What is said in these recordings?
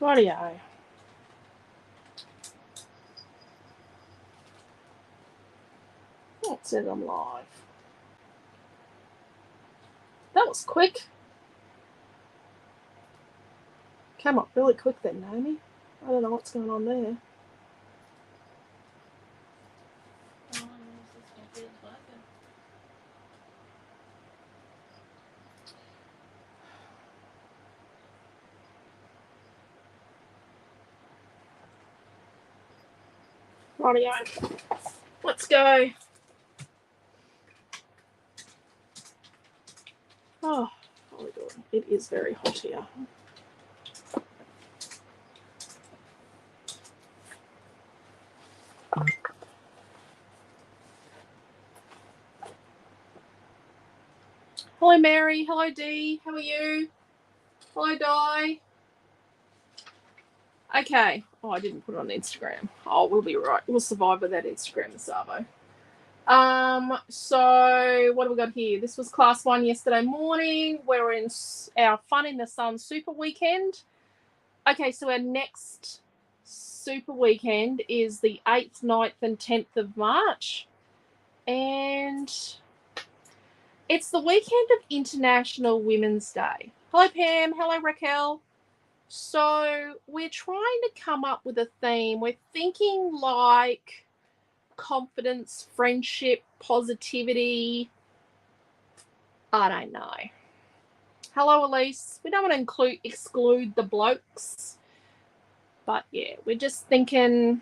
Rightio. It says I'm live. That was quick. Came up really quick then, Naomi. I don't know what's going on there. Rightio. Let's go. Oh, my God. It is very hot here. Hello, Mary. Hello, Dee. How are you? Hello, Di. Okay. Oh, I didn't put it on Instagram. Oh, we'll be right. We'll survive without Instagram, the Savo. So what have we got here? This was class 1 yesterday morning. We're in our Fun in the Sun Super Weekend. Okay, so our next Super Weekend is the 8th, 9th, and 10th of March. And it's the weekend of International Women's Day. Hello, Pam. Hello, Raquel. So we're trying to come up with a theme. We're thinking like confidence, friendship, positivity. I don't know. Hello, Elise. We don't want to exclude the blokes. But, yeah, we're just thinking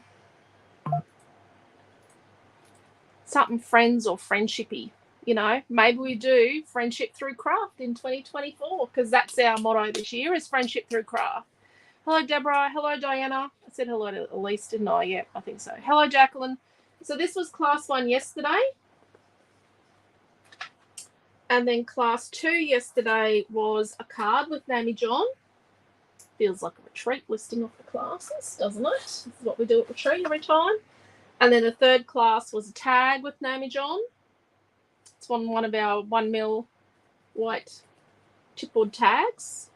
something friends or friendshipy. You know, maybe we do friendship through craft in 2024 because that's our motto this year is friendship through craft. Hello, Deborah. Hello, Diana. I said hello to Elise, didn't I? Yeah, I think so. Hello, Jacqueline. So this was class 1 yesterday. And then class 2 yesterday was a card with Naomi John. Feels like a retreat listing off the classes, doesn't it? This is what we do at retreat every time. And then the third class was a tag with Naomi John. It's one of our 1 mil white chipboard tags.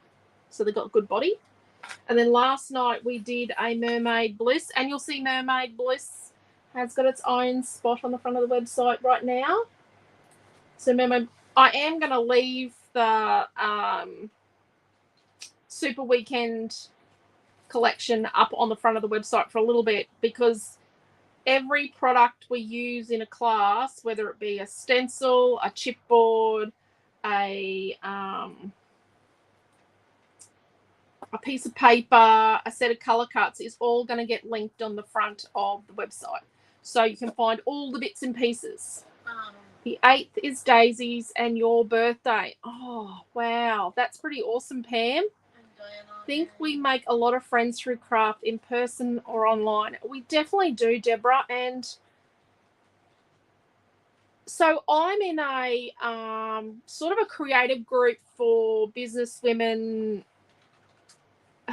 So they got good body. And then last night we did a Mermaid Bliss. And you'll see Mermaid Bliss has got its own spot on the front of the website right now. So Mermaid, I am going to leave the Super Weekend collection up on the front of the website for a little bit because every product we use in a class, whether it be a stencil, a chipboard, a piece of paper, a set of color cuts, is all going to get linked on the front of the website. So you can find all the bits and pieces. The 8th is Daisy's and your birthday. Oh, wow. That's pretty awesome, Pam. I think we make a lot of friends through craft in person or online. We definitely do, Deborah. And so I'm in a sort of a creative group for business women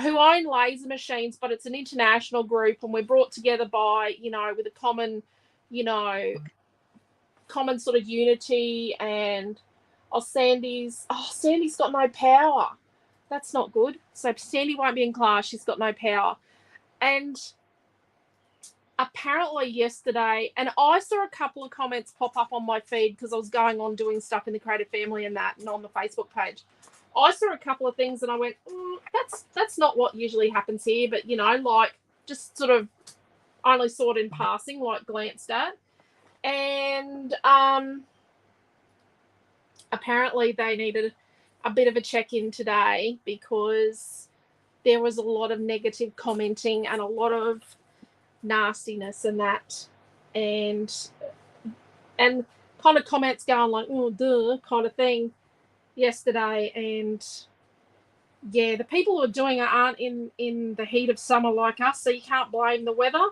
who own laser machines, but it's an international group and we're brought together by, you know, with a common, you know, common sort of unity. And Sandy's got no power. That's not good. So Sandy won't be in class. She's got no power. And apparently yesterday, and I saw a couple of comments pop up on my feed because I was going on doing stuff in the Creative Family and that and on the Facebook page. I saw a couple of things and I went, that's not what usually happens here. But, you know, like just sort of only saw it in passing, like glanced at. And apparently they needed a bit of a check-in today because there was a lot of negative commenting and a lot of nastiness and that, and kind of comments going like, oh, duh, kind of thing yesterday. And yeah, the people who are doing it aren't in the heat of summer like us, so you can't blame the weather.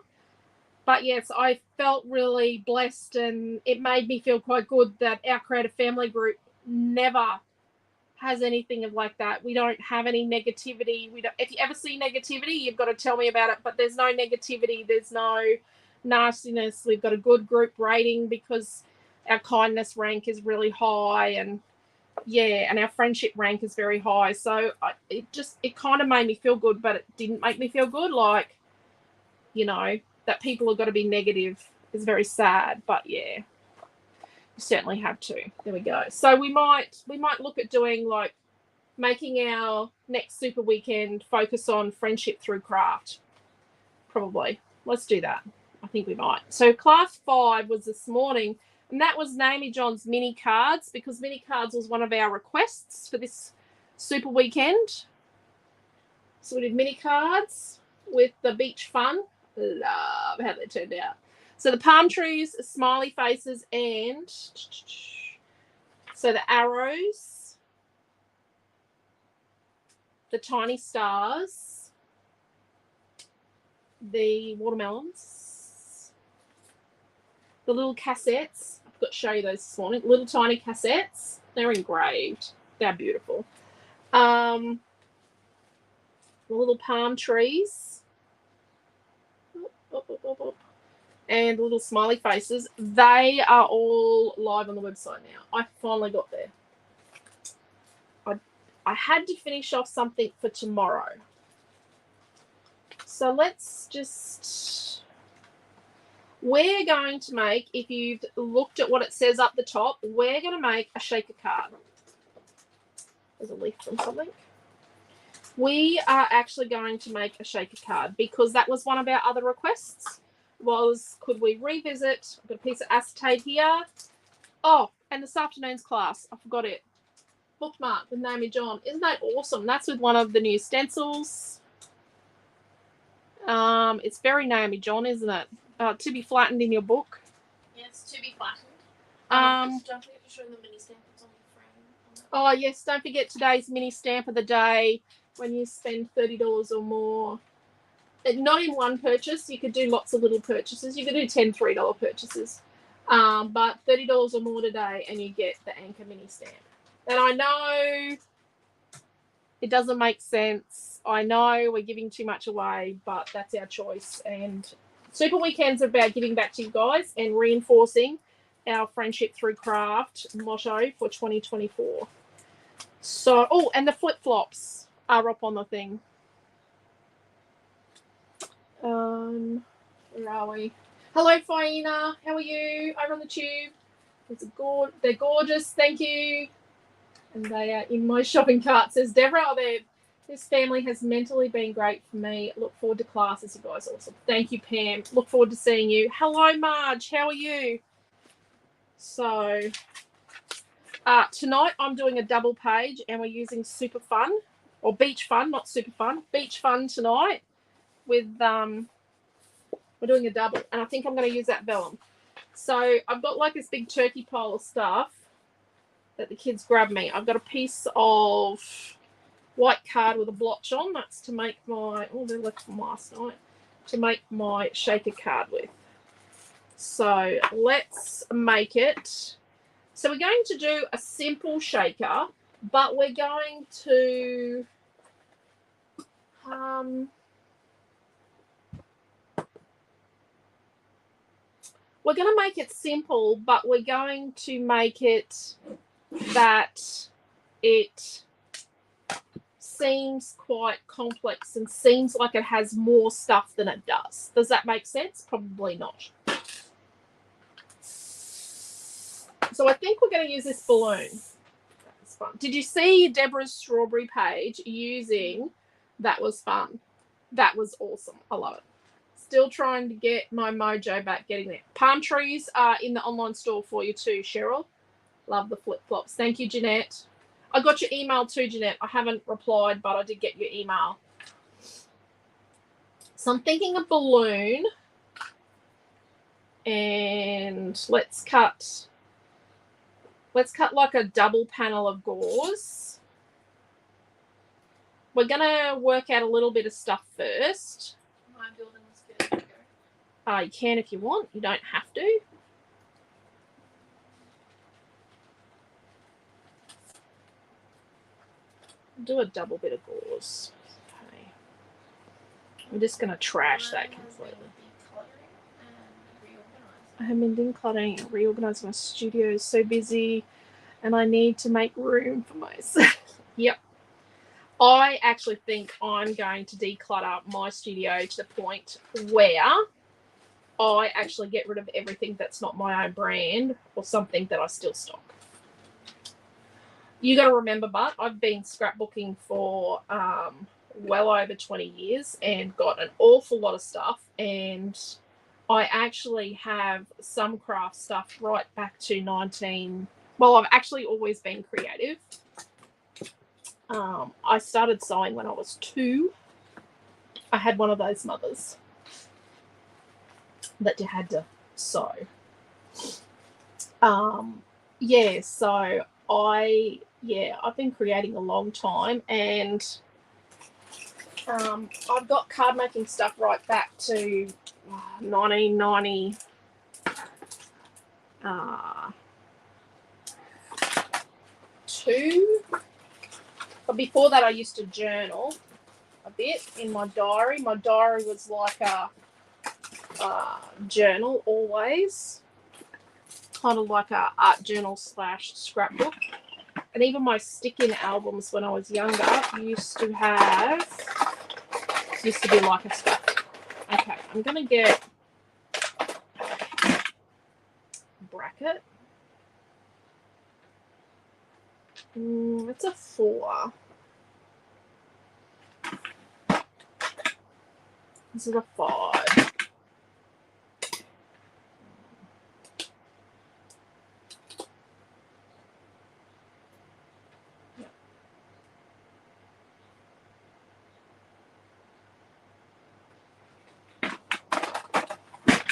But yes, I felt really blessed and it made me feel quite good that our Creative Family group never has anything of like that. We don't have any negativity. If you ever see negativity, you've got to tell me about it. But there's no negativity. There's no nastiness. We've got a good group rating because our kindness rank is really high, and yeah, and our friendship rank is very high. So it kind of made me feel good, but it didn't make me feel good. Like, you know, that people have got to be negative is very sad. But yeah, you certainly have to. There we go. So we might look at doing like making our next super weekend focus on friendship through craft. Probably. Let's do that. I think we might. So class 5 was this morning, and that was Naomi John's mini cards, because mini cards was one of our requests for this super weekend. So we did mini cards with the beach fun. Love how they turned out. So the palm trees, smiley faces, and so the arrows, the tiny stars, the watermelons, the little cassettes. I've got to show you those this morning. Little tiny cassettes. They're engraved. They're beautiful. The little palm trees. And little smiley faces. They are all live on the website now. I finally got there. I had to finish off something for tomorrow. So let's just... We're going to make, if you've looked at what it says up the top, we're going to make a shaker card. There's a leaf from something. We are actually going to make a shaker card because that was one of our other requests. Was could we revisit? I've got a piece of acetate here. Oh, and this afternoon's class, I forgot it. Bookmark with Naomi John. Isn't that awesome? That's with one of the new stencils. It's very Naomi John, isn't it? To be flattened in your book. Yes, to be flattened. Don't forget to show the mini stamp that's on your frame. Oh yes, don't forget today's mini stamp of the day. When you spend $30 or more. Not in one purchase. You could do lots of little purchases. You could do 10 $3 purchases. But $30 or more today and you get the Anchor mini stamp. And I know it doesn't make sense. I know we're giving too much away, but that's our choice. And Super Weekends are about giving back to you guys and reinforcing our friendship through craft motto for 2024. So, oh, and the flip-flops are up on the thing. Where are we? Hello, Faina. How are you? Over on the tube. They're gorgeous. Thank you. And they are in my shopping cart, says Deborah. Oh, this family has mentally been great for me. Look forward to classes. You guys are awesome. Thank you, Pam. Look forward to seeing you. Hello, Marge. How are you? So tonight I'm doing a double page and we're using Super Fun, or Beach Fun, not Super Fun. Beach Fun tonight with, we're doing a double. And I think I'm going to use that vellum. So I've got like this big turkey pile of stuff that the kids grabbed me. I've got a piece of white card with a blotch on. That's to make my, oh, they're left from last night, to make my shaker card with. So let's make it. So we're going to do a simple shaker, but we're going to make it simple, but we're going to make it that it seems quite complex and seems like it has more stuff than it does. Does that make sense? Probably not. So I think we're going to use this balloon. That's fun. Did you see Deborah's strawberry page using That Was Fun? That was awesome. I love it. Still trying to get my mojo back, getting there. Palm trees are in the online store for you too, Cheryl. Love the flip-flops. Thank you, Jeanette. I got your email too, Jeanette. I haven't replied, but I did get your email. So I'm thinking a balloon. And let's cut like a double panel of gauze. We're going to work out a little bit of stuff first. Am I building this bit as we go? You can if you want. You don't have to. Do a double bit of gauze. Okay. I'm just going to trash that completely. I have been decluttering and reorganizing my studio. So busy, and I need to make room for myself. Yep. I actually think I'm going to declutter my studio to the point where I actually get rid of everything that's not my own brand or something that I still stock. You got to remember, but I've been scrapbooking for well over 20 years and got an awful lot of stuff, and I actually have some craft stuff right back to well, I've actually always been creative. I started sewing when I was 2. I had one of those mothers that you had to sew. Yeah, so I've been creating a long time, and I've got card making stuff right back to 1992. But before that, I used to journal a bit in my diary. My diary was like a journal always, kind of like a art journal / scrapbook. And even my stick-in albums when I was younger used to be like a scrapbook. Okay, I'm gonna get a bracket. It's a 4. This is a 5.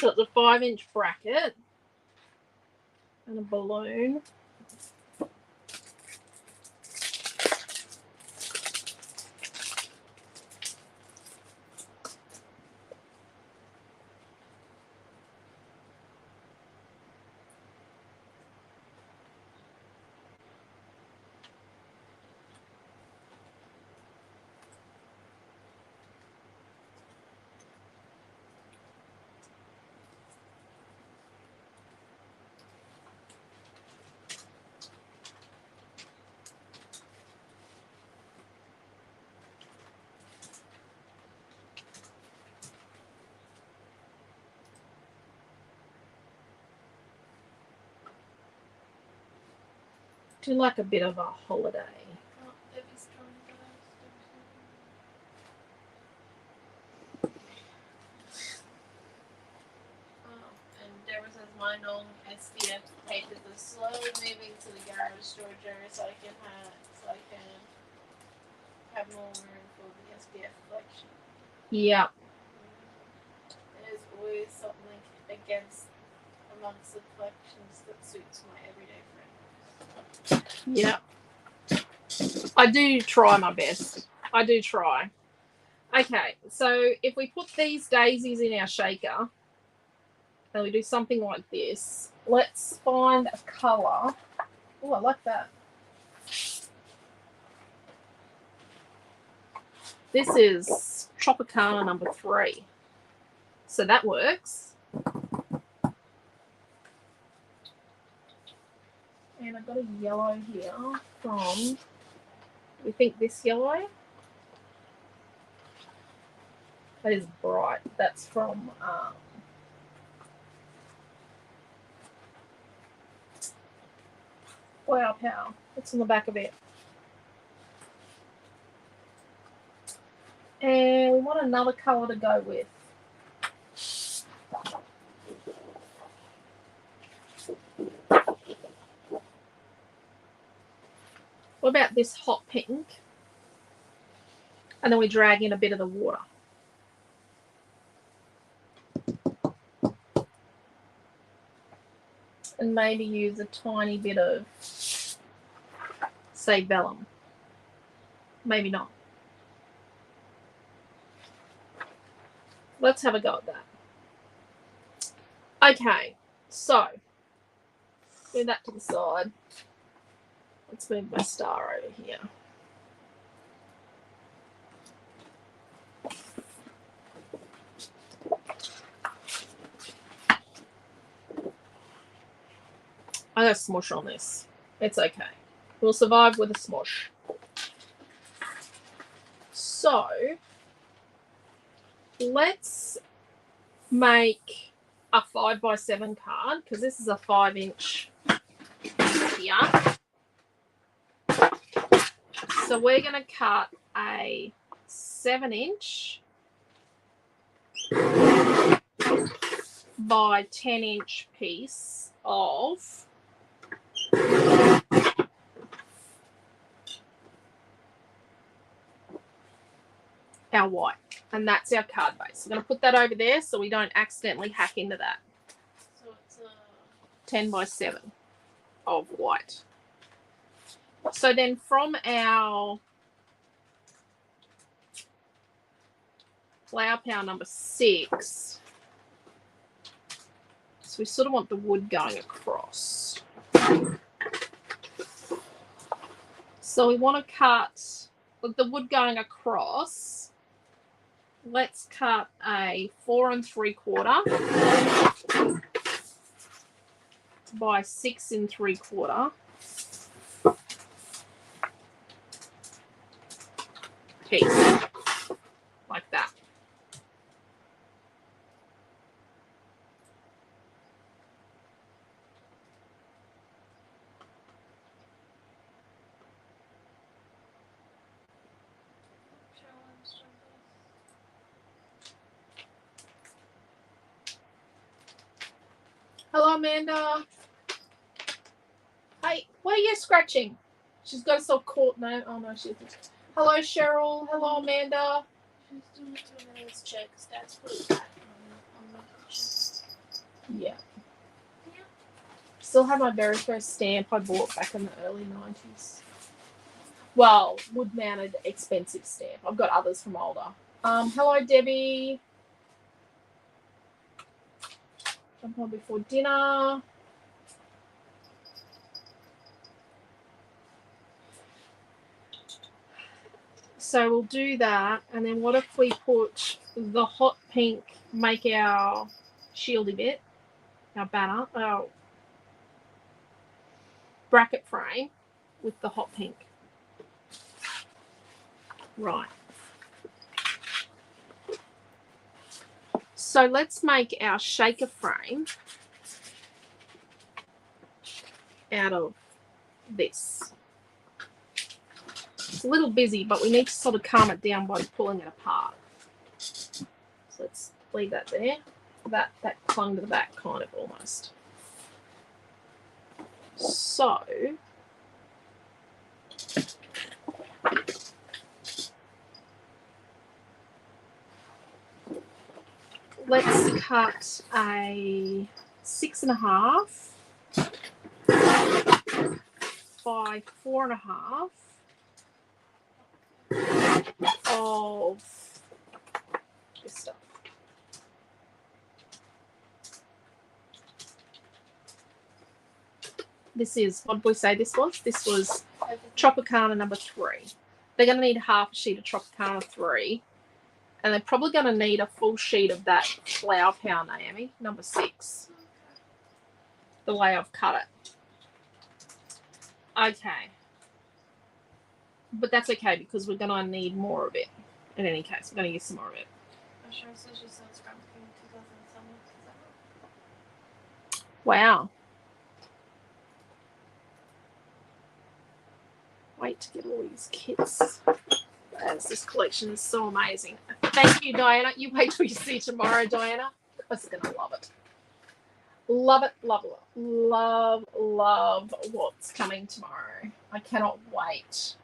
So it's a 5-inch bracket and a balloon. Do like a bit of a holiday. Oh, Debbie's trying to and Deborah says my long SPF tape is slowly moving to the garage storage area so I can have more room for the SPF collection. Yeah. There's always something amongst the collections that suits my everyday friend. Yeah. I do try my best. I do try. Okay, so if we put these daisies in our shaker and we do something like this, let's find a colour. Oh, I like that. This is Tropicana number 3. So that works. And I've got a yellow here from, we think this yellow? That is bright. That's from Wow Power. What's on the back of it? And we want another colour to go with. What about this hot pink? And then we drag in a bit of the water. And maybe use a tiny bit of, say, vellum. Maybe not. Let's have a go at that. Okay, so move that to the side. Let's move my star over here. I got smush on this. It's okay. We'll survive with a smush. So let's make a 5x7 card because this is a 5-inch here. So we're going to cut a 7-inch by 10-inch piece of our white, and that's our card base. We're going to put that over there so we don't accidentally hack into that. So it's a 10x7 of white. So then from our flower power number 6, so we sort of want the wood going across. So we want to cut the wood going across. Let's cut a 4 3/4 by 6 3/4 piece, like that. Hello, Amanda. Hey, what are you scratching? She's got herself caught. No, oh no, she isn't. Hello, Cheryl. Hello, Amanda. She's doing 2 minutes check. That's put it back on the kitchen. Yeah. Still have my very first stamp I bought back in the early 90s. Well, wood-mounted, expensive stamp. I've got others from older. Hello, Debbie. Jump on before dinner. So we'll do that, and then what if we put the hot pink, make our shieldy bit, our banner, our bracket frame with the hot pink. Right. So let's make our shaker frame out of this. It's a little busy, but we need to sort of calm it down by pulling it apart. So let's leave that there. That clung to the back kind of almost. So let's cut a 6.5 by 4.5 of this stuff. This is, what did we say this was? This was Tropicana number 3. They're going to need half a sheet of Tropicana 3. And they're probably going to need a full sheet of that flower power, Naomi, number 6. The way I've cut it. Okay. But that's okay because we're going to need more of it. In any case, we're going to use some more of it. I'm sure so she said Scrapbook 2007. Wow. Wait to get all these kits. As this collection is so amazing. Thank you, Diana. You wait till you see tomorrow, Diana. I'm going to love it. Love it, love it, love, love what's coming tomorrow. I cannot wait.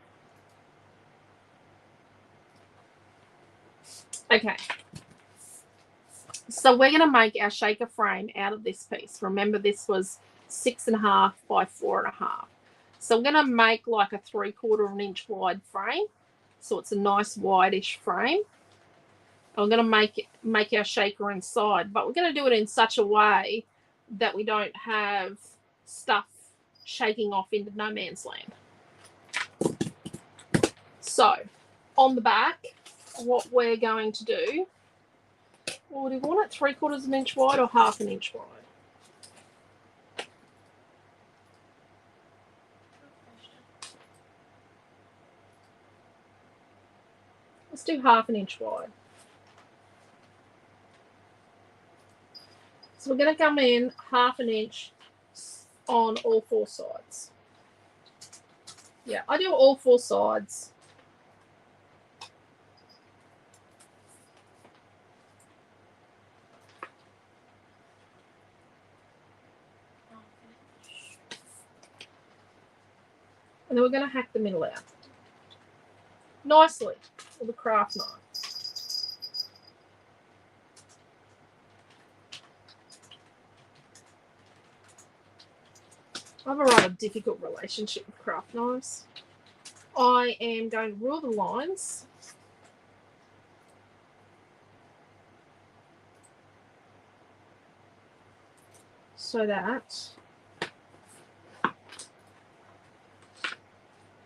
Okay. So we're going to make our shaker frame out of this piece. Remember, this was 6.5 by 4.5. So we're going to make like a 3/4 inch wide frame. So it's a nice wide-ish frame. I'm going to make our shaker inside, but we're going to do it in such a way that we don't have stuff shaking off into no man's land. So on the back, what we're going to do, well, do you want it 3/4 inch wide or 1/2 inch wide? Let's do 1/2 inch wide. So we're going to come in 1/2 inch on all 4 sides. Yeah, I do all 4 sides. And then we're going to hack the middle out nicely with a craft knife. I have a rather difficult relationship with craft knives. I am going to rule the lines. So that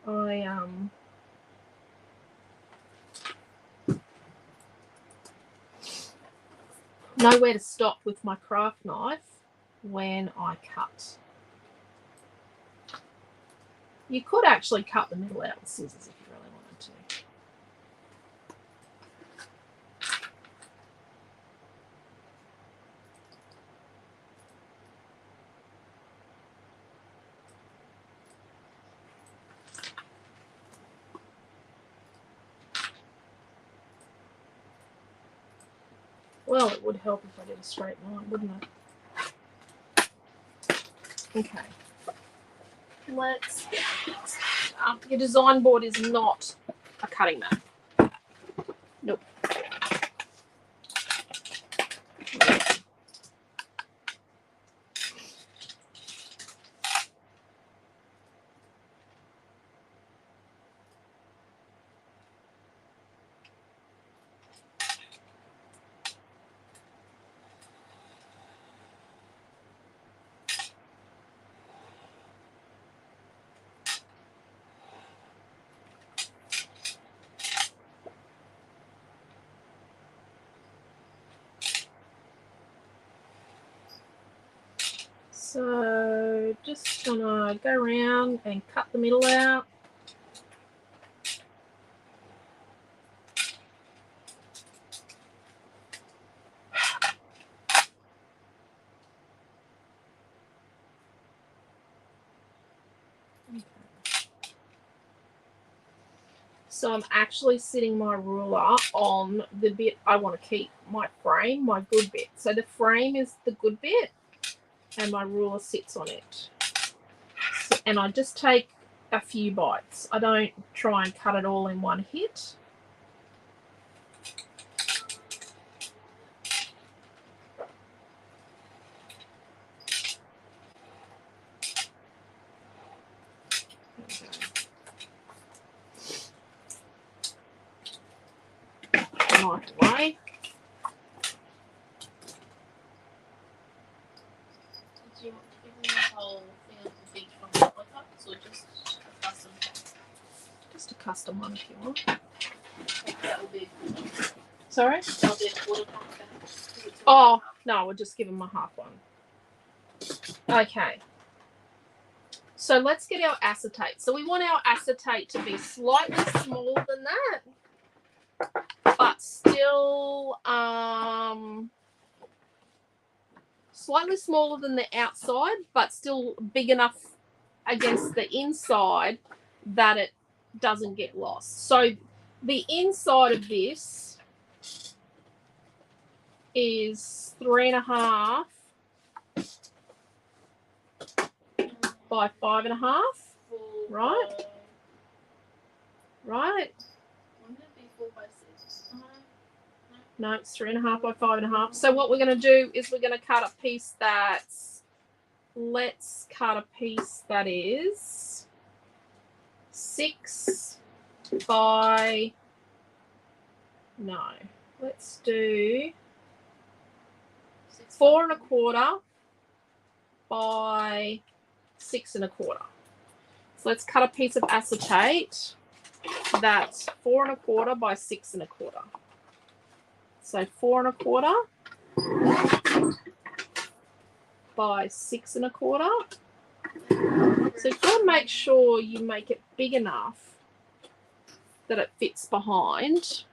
I know where to stop with my craft knife when I cut. You could actually cut the middle out with scissors if you really wanted to. Well, it would help if I did a straight line, wouldn't it? Okay. Let's get things. Your design board is not a cutting mat. Nope. So just gonna go around and cut the middle out. So I'm actually sitting my ruler on the bit I want to keep, my frame, my good bit. So the frame is the good bit and my ruler sits on it. So, and I just take a few bites. I don't try and cut it all in one hit. Knife away. Did you want to give me the whole thing of the big one with cups or just a custom pack? Just a custom one if you want. That will be a good one. Sorry? That'll be a quarter pack then. Oh, no, we'll just give them a half one. Okay. So let's get our acetate. So we want our acetate to be slightly smaller than that, but still slightly smaller than the outside, but still big enough against the inside that it doesn't get lost. So the inside of this is 3.5 by 5.5, right? Right? Wouldn't it be 4 by 6? No, it's 3.5 by 5.5. So what we're going to do is we're going to cut a piece that's, let's cut a piece that is 6 by, no, let's do 4.25 by 6.25. So let's cut a piece of acetate that's 4.25 by 6.25. So 4.25 by 6.25. So you've got to make sure you make it big enough that it fits behind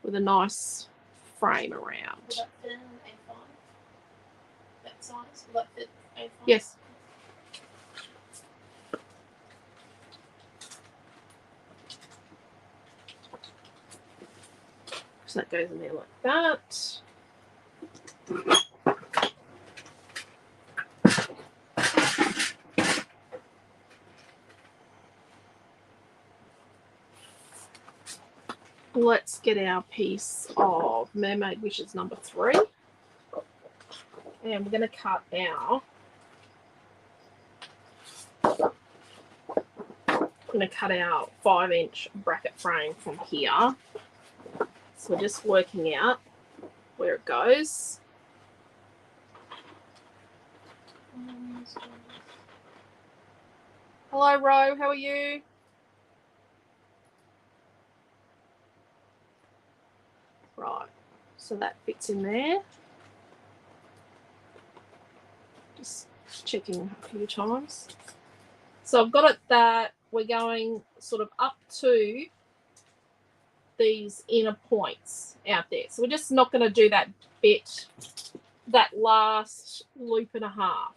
with a nice frame around. Will that fit in an A5? That size? Will that fit A5? Yes. So that goes in there like that. Let's get our piece of Mermaid Wishes number 3. And we're going to cut our... I'm going to cut our 5-inch bracket frame from here. So we're just working out where it goes. Hello, Ro. How are you? Right. So that fits in there. Just checking a few times. So I've got it that we're going sort of up to these inner points out there. So we're just not going to do that bit, that last loop and a half.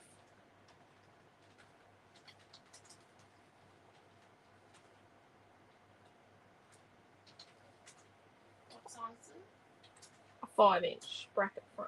What size is it? A 5-inch bracket frame.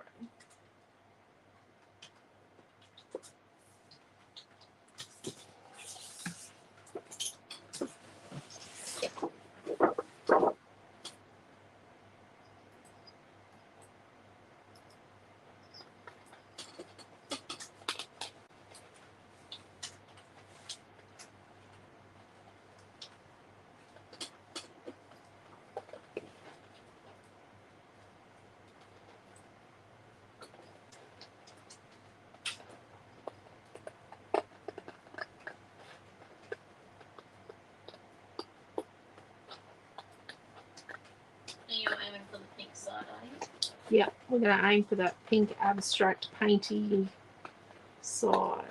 You're aiming for the pink side, are you? Yeah, we're going to aim for that pink abstract painty side.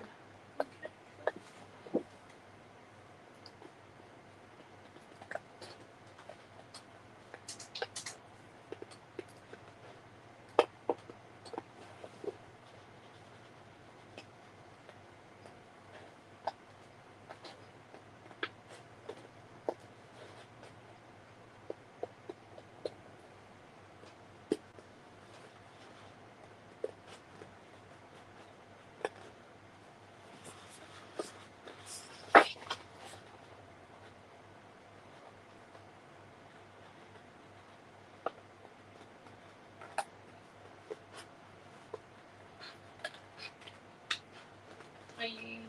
Do you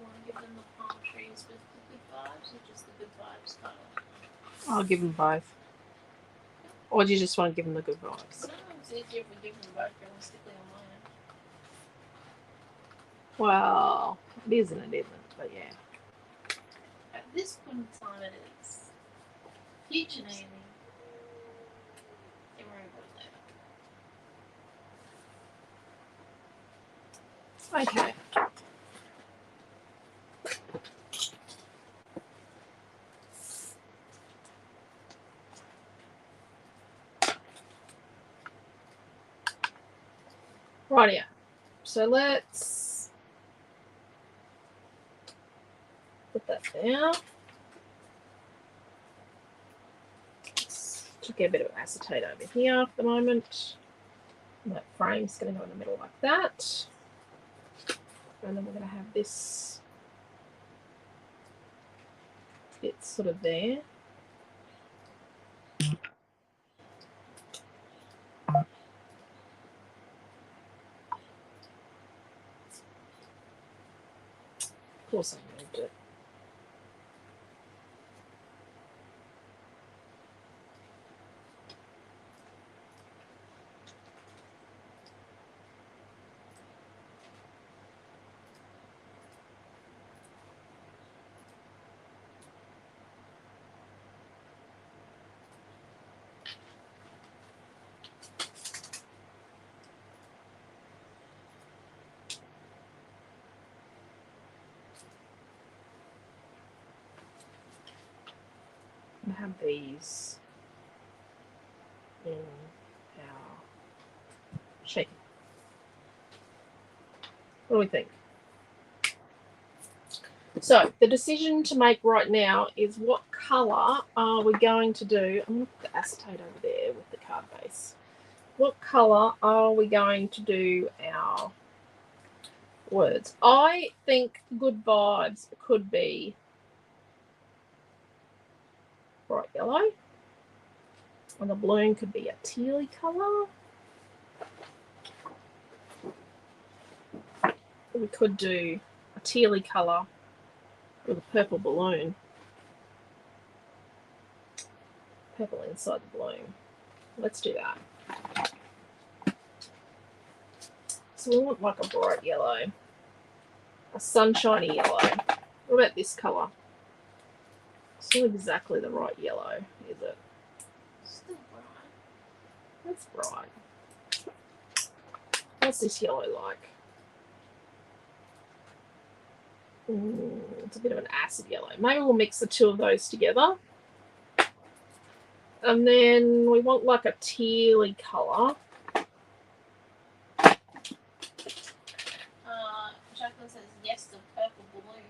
want to give them the palm trees with the good vibes or just the good vibes colour? I'll give them both. Or do you just want to give them the good vibes? No, it's easier if we give them both realistically on my end. Well, it is and it isn't, but yeah. At this point in time, it is. Future Navy. Don't worry about that. Okay. Rightio. So let's put that down. Let's get a bit of acetate over here at the moment. And that frame's going to go in the middle like that. And then we're going to have this bit sort of there. Of course I moved it. can have these in our sheet. What do we think? So the decision to make right now is what colour are we going to do? I'm going to put the acetate over there with the card base. What colour are we going to do our words? I think good vibes could be bright yellow. And the balloon could be a tealy colour. We could do a tealy colour with a purple balloon. Purple inside the balloon. Let's do that. So we want like a bright yellow, a sunshiny yellow. What about this colour? It's not exactly the right yellow, is it? Still bright. That's bright. What's this yellow like? It's a bit of an acid yellow. Maybe we'll mix the two of those together. And then we want like a tealy colour. Jacqueline says yes to purple balloon.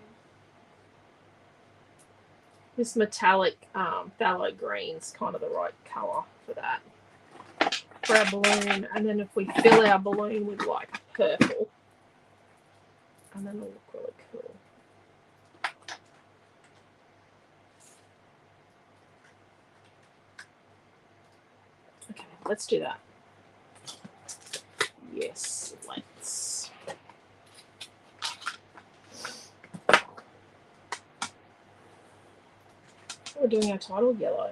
This metallic phthalo green's kind of the right colour for that. For our balloon. And then if we fill our balloon with like purple, and then it'll look really cool. Okay, let's do that. Yes, let's. We're doing our title yellow.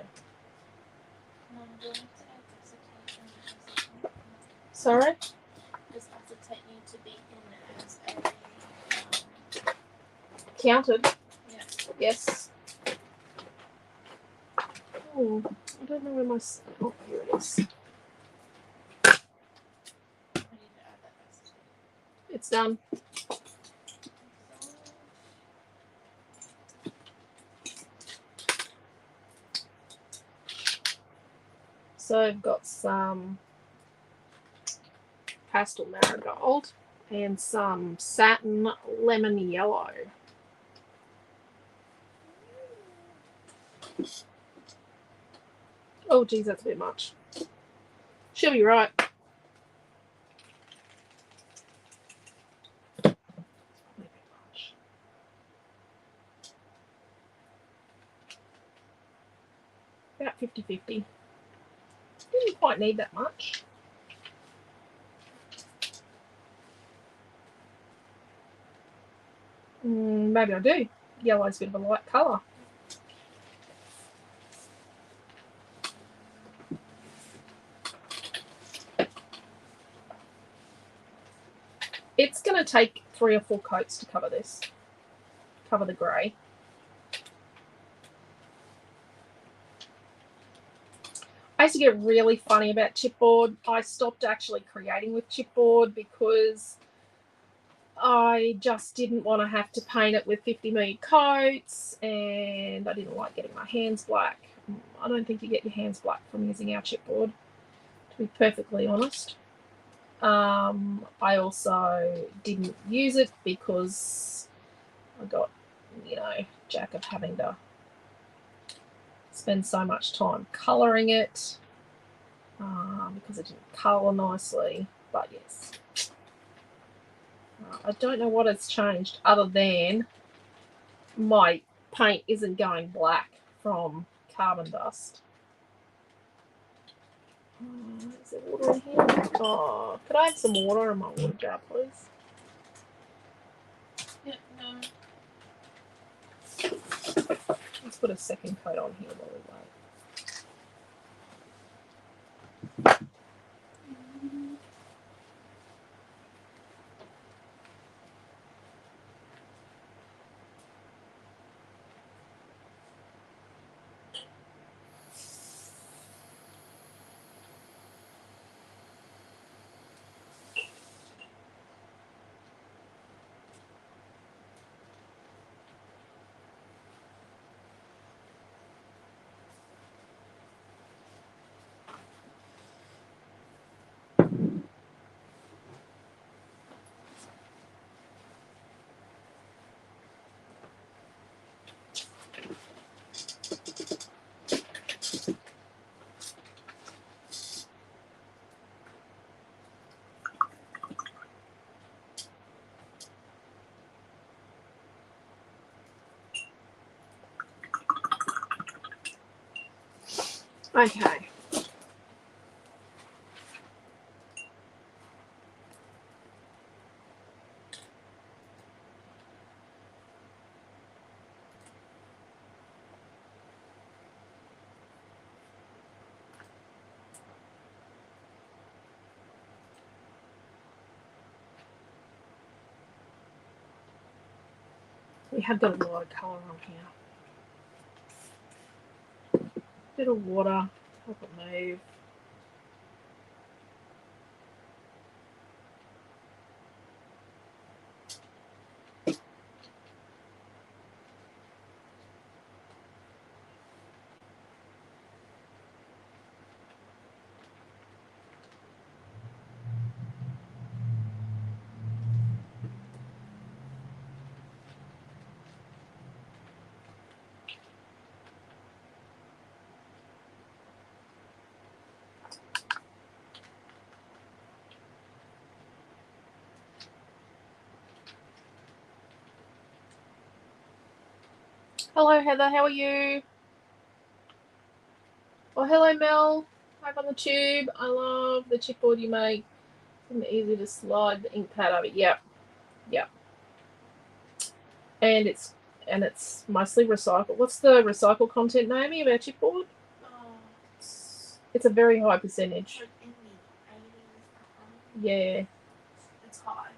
Sorry? Does acetate need to be in as a Counted? yeah. Yes. Oh, I don't know where my. Oh, here it is. I need to add that acetate. It's done. So I've got some pastel marigold and some satin lemon yellow. Oh, geez, that's a bit much. She'll be right. About 50-50. Didn't quite need that much. Maybe I do. Yellow's a bit of a light colour. It's going to take 3 or 4 coats to cover this. Cover the grey. I used to get really funny about chipboard. I stopped actually creating with chipboard because I just didn't want to have to paint it with 50 ml coats, and I didn't like getting my hands black. I don't think you get your hands black from using our chipboard, to be perfectly honest. I also didn't use it because I got, jack of having to spend so much time colouring it because it didn't colour nicely. But yes, I don't know what has changed other than my paint isn't going black from carbon dust. Is there water in here? Oh, could I have some water in my water jar, please? Yeah, no. Let's put a second coat on here while we wait. Okay. We have got a lot of colour on here. Bit of water. Help it move. Hello, Heather. How are you? Oh, hello, Mel. Back on the tube. I love the chipboard you make. It's easy to slide the ink pad over. Yep. Yep. And it's mostly recycled. What's the recycled content, Naomi, of our chipboard? It's a very high percentage. Yeah. It's high.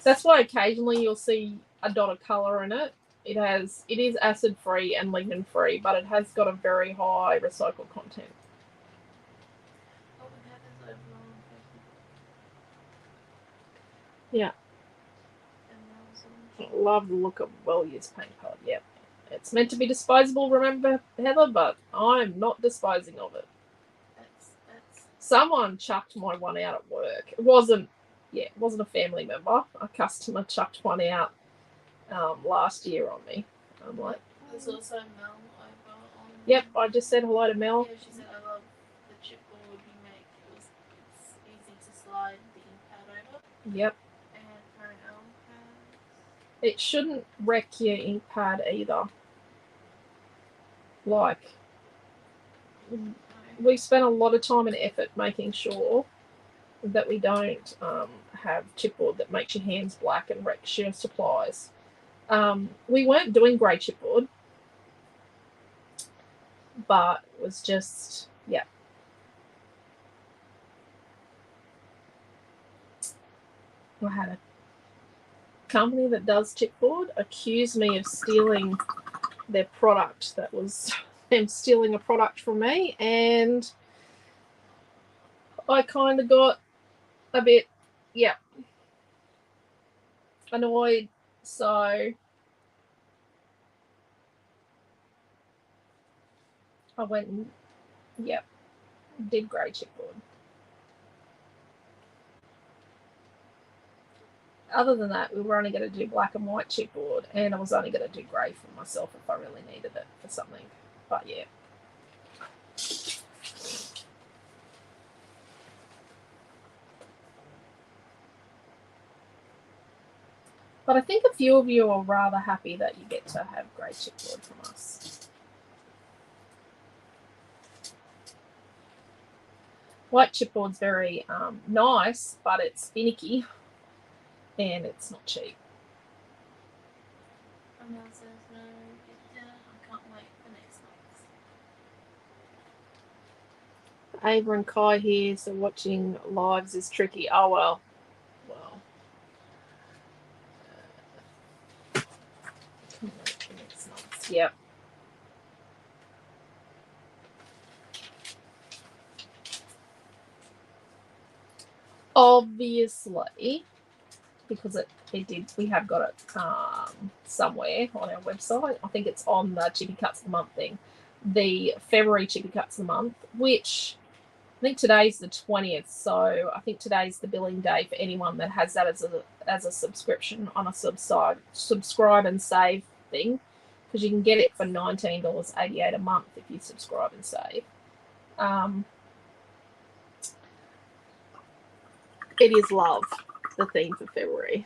That's why occasionally you'll see a dot of colour in it. It is acid free and lignin free, but it has got a very high recycled content. Yeah. Love the look of well-used paint palette. Yep. It's meant to be disposable, remember, Heather, but I'm not disposing of it. Someone chucked my one out at work. It wasn't a family member. A customer chucked one out last year on me. I'm like, there's also Mel over on. Yep, I just said hello to Mel. Yeah, she said I love the chipboard you make. It's easy to slide the ink pad over. Yep. And for an elm pad. It shouldn't wreck your ink pad either. Like, we spent a lot of time and effort making sure that we don't have chipboard that makes your hands black and wrecks your supplies. We weren't doing grey chipboard, but it was just, yeah. I had a company that does chipboard accuse me of stealing their product. That was them stealing a product from me, and I kind of got a bit, annoyed. So I went and, did grey chipboard. Other than that, we were only going to do black and white chipboard, and I was only going to do grey for myself if I really needed it for something. But yeah. But I think a few of you are rather happy that you get to have grey chipboard from us. White chipboard's very nice, but it's finicky and it's not cheap. Mel says no, I can't wait for next month. Ava and Kai here, so watching lives is tricky. Oh well. Yep. Obviously, because we have got it somewhere on our website. I think it's on the Chippy Cuts of the Month thing. The February Chippy Cuts of the Month, which I think today's the 20th, so I think today's the billing day for anyone that has that as a subscription on a subscribe and save thing, because you can get it for $19.88 a month if you subscribe and save. It is love, the theme for February.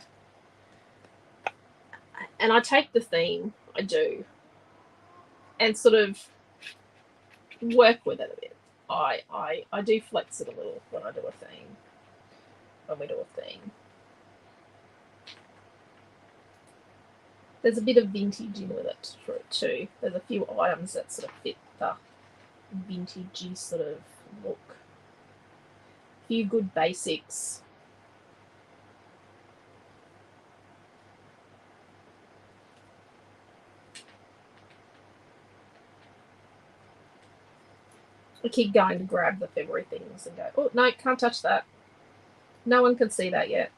And I take the theme, I do, and sort of work with it a bit. I do flex it a little when I do a theme. When we do a theme. There's a bit of vintage in with it for it too. There's a few items that sort of fit the vintagey sort of look. A few good basics. I keep going to grab the February things and go, oh, no, can't touch that. No one can see that yet.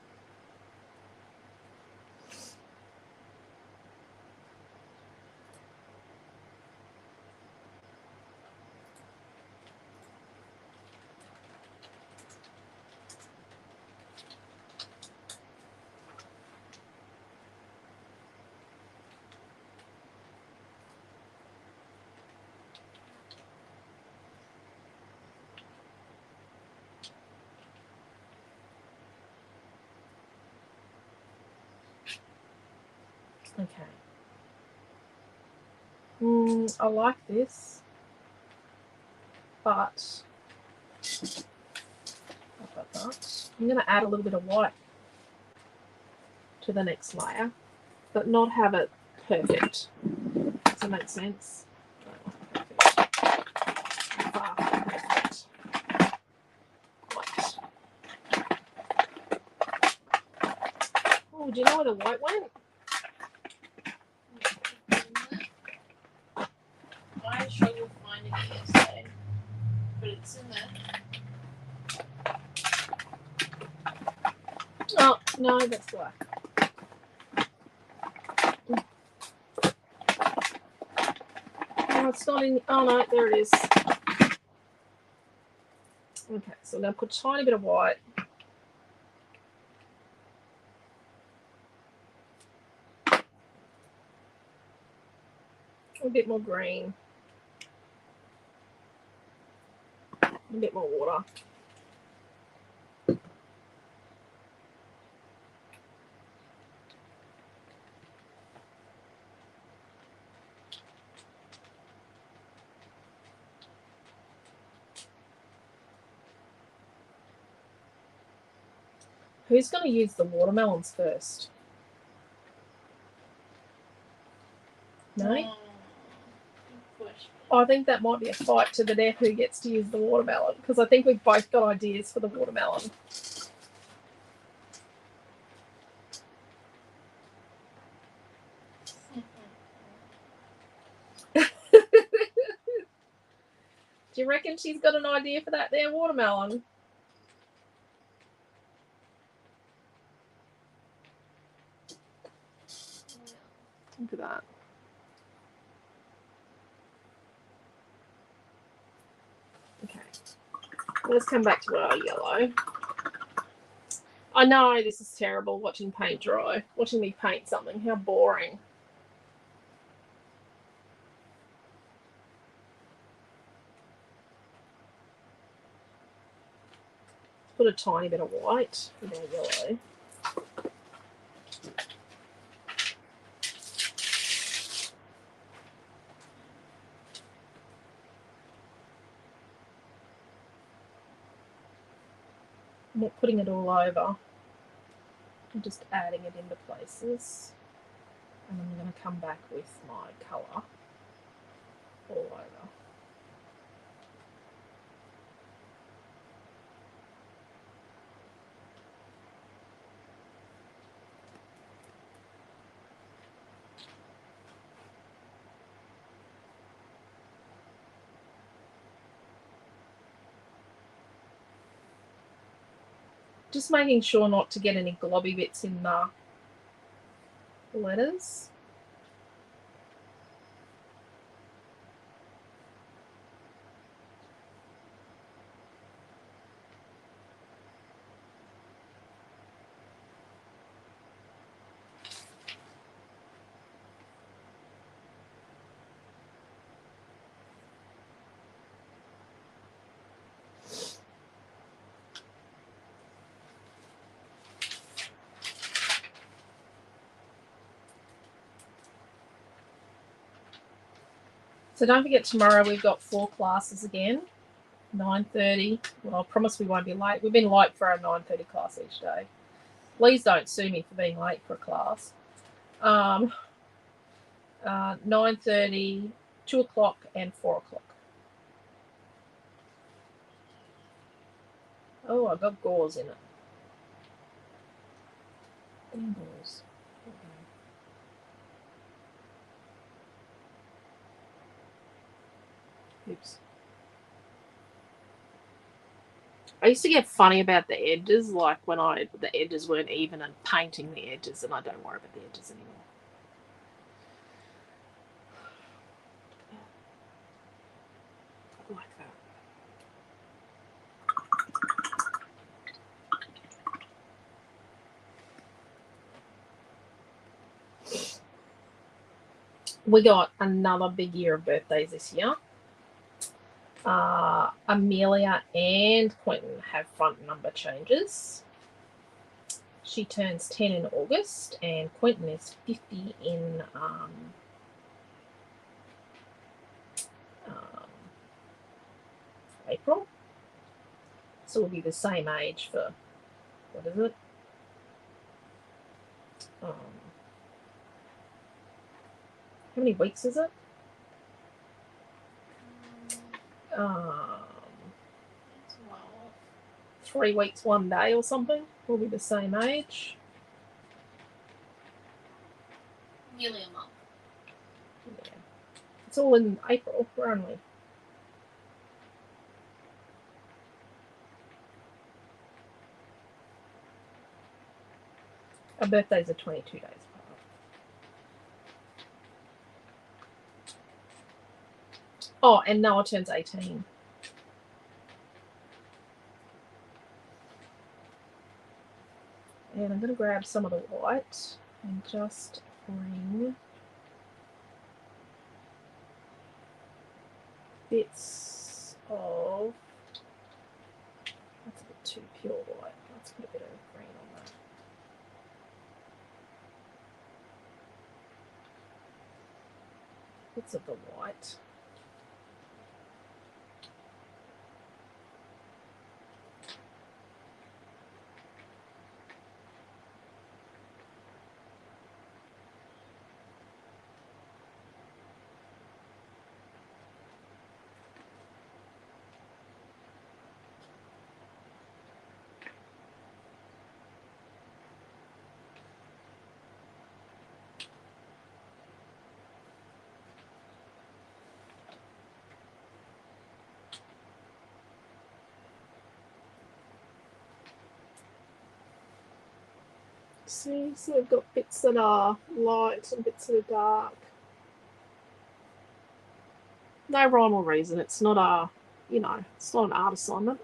Okay. I like this, but I'm going to add a little bit of white to the next layer, but not have it perfect. Does that make sense? Perfect. White. Oh, do you know where the white went? I struggled finding it yesterday, but it's in there. Oh, no, that's black. No, it's not in. Oh, no, there it is. Okay, so I'm going to put a tiny bit of white. A bit more green. A bit more water. Who's going to use the watermelons first? No? I think that might be a fight to the death who gets to use the watermelon, because I think we've both got ideas for the watermelon. Do you reckon she's got an idea for that there watermelon? Look at that. Okay. Let's come back to our yellow. I know this is terrible, watching paint dry. Watching me paint something. How boring. Put a tiny bit of white in our yellow. I'm not putting it all over. I'm just adding it into places. And I'm going to come back with my colour all over. Just making sure not to get any globby bits in the letters. So don't forget, tomorrow we've got 4 classes again. 9:30. Well, I promise we won't be late. We've been late for our 9:30 class each day. Please don't sue me for being late for a class. 9:30, 2 o'clock, and 4 o'clock. Oh, I got gauze in it. Gauze. Oops. I used to get funny about the edges, like when the edges weren't even and painting the edges, and I don't worry about the edges anymore. Like that. We got another big year of birthdays this year. Amelia and Quentin have front number changes. She turns 10 in August, and Quentin is 50 in April. So we'll be the same age for, what is it? How many weeks is it? 3 weeks, 1 day or something. We'll be the same age. Nearly a month. Yeah. It's all in April. We're only. Our birthdays are 22 days apart. Oh, and Noah turns 18. And I'm going to grab some of the white and just bring bits of, that's a bit too pure white. Let's put a bit of green on that. Bits of the white. See, so we've got bits that are light and bits that are dark. No rhyme or reason. It's not a, it's not an art assignment.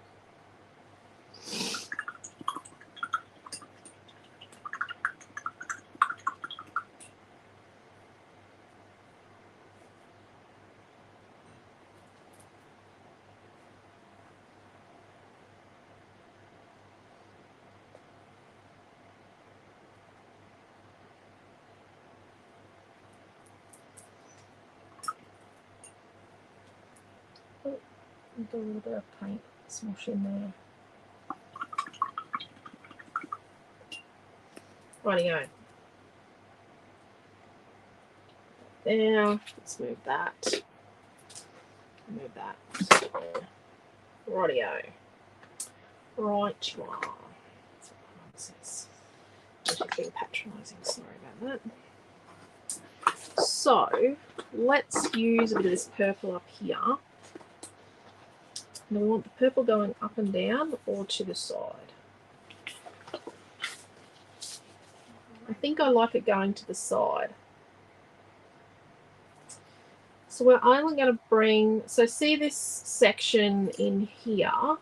Do a little bit of paint smush in there. Rightio. Now, let's move that. Move that. Rightio. Right you are. She's being patronising. Sorry about that. So, let's use a bit of this purple up here. Now we want the purple going up and down or to the side. I think I like it going to the side. So we're only going to bring, so see this section in here.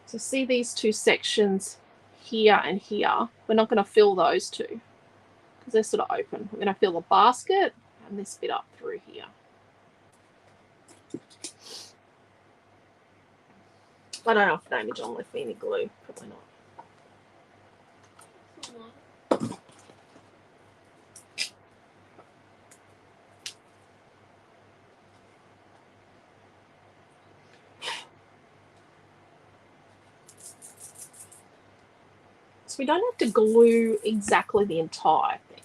So see these two sections here and here. We're not going to fill those two because they're sort of open. We're going to fill the basket and this bit up through here. I don't know if Amy John left me any glue. Probably not. So we don't have to glue exactly the entire thing.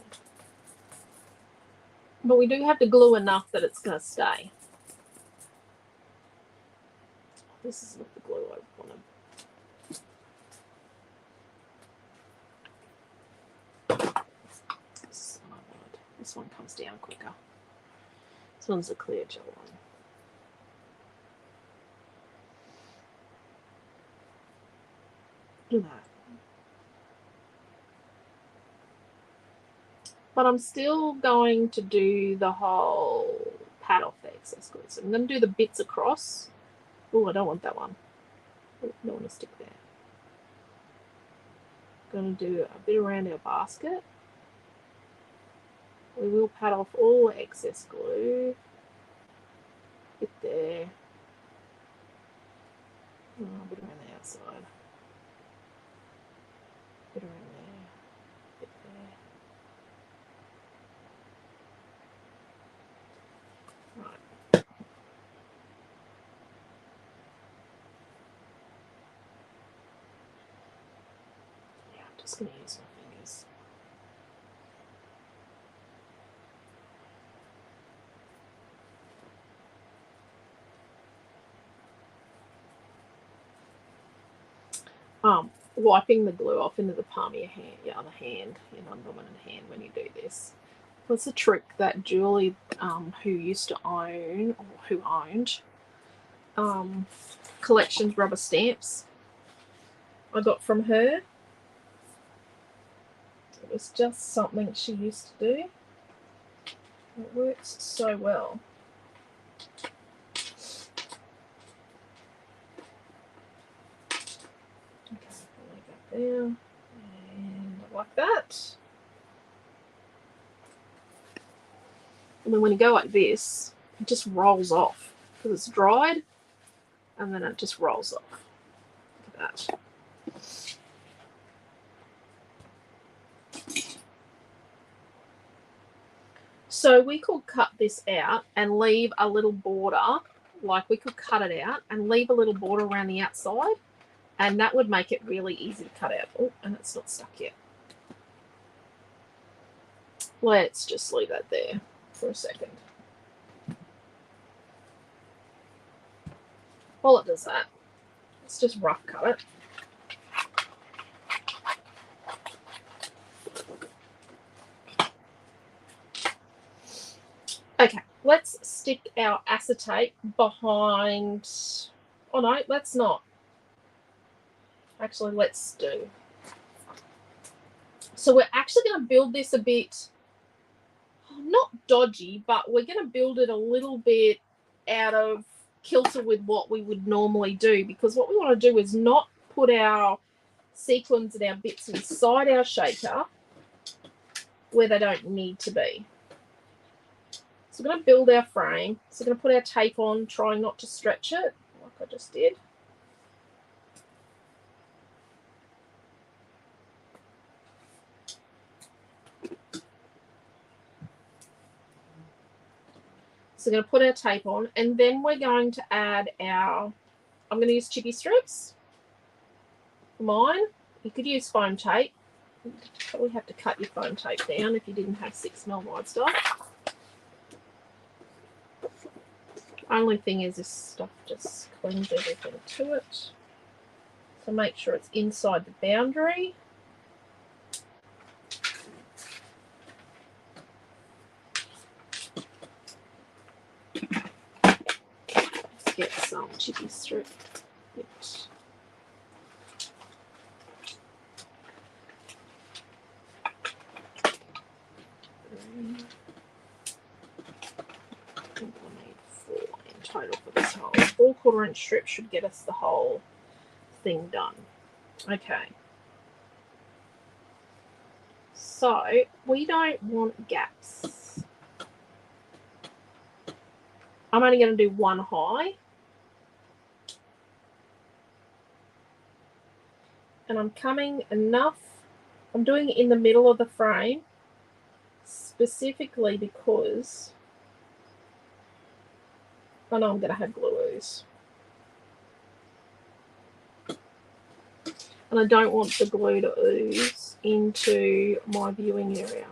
But we do have to glue enough that it's going to stay. This is not the glue I wanted. This one comes down quicker. This one's a clear gel one. Look at that. But I'm still going to do the whole pad off the excess glue. So I'm going to do the bits across. Oh, I don't want that one. I don't want to stick there. I'm going to do a bit around our basket. We will pad off all the excess glue. Bit there. Oh, a bit around the outside. Bit around there. Bit there. Right. Yeah, I'm just going to use my fingers. Wiping the glue off into the palm of your hand, your other hand, your non-dominant hand when you do this. That's a trick that Julie, who used to own, or who owned, Collections rubber stamps, I got from her. It was just something she used to do. It works so well. Okay, I'll leave that there. And like that. And then when you go like this, it just rolls off because it's dried, and then it just rolls off. Look at that. So we could cut this out and leave a little border, like we could cut it out and leave a little border around the outside, and that would make it really easy to cut out. Oh, and it's not stuck yet. Let's just leave that there for a second. While it does that, let's just rough cut it. Okay, let's stick our acetate behind. Oh no, let's not. Actually, let's do. So we're actually going to build this a bit, not dodgy, but we're going to build it a little bit out of kilter with what we would normally do, because what we want to do is not put our sequins and our bits inside our shaker where they don't need to be. So we're going to build our frame. So we're going to put our tape on, trying not to stretch it like I just did. So we're going to put our tape on, and then we're going to add our, I'm going to use chippy strips for mine. You could use foam tape. You'd probably have to cut your foam tape down if you didn't have 6mm wide stuff. Only thing is this stuff just clings everything to it. So make sure it's inside the boundary. Let's get some chippy strip. Oops. I think I need 4 in total for this whole. 4 1/4 inch strips should get us the whole thing done. Okay. So we don't want gaps. I'm only going to do 1 high. And I'm coming enough. I'm doing it in the middle of the frame specifically because I know I'm going to have glue ooze. And I don't want the glue to ooze into my viewing area.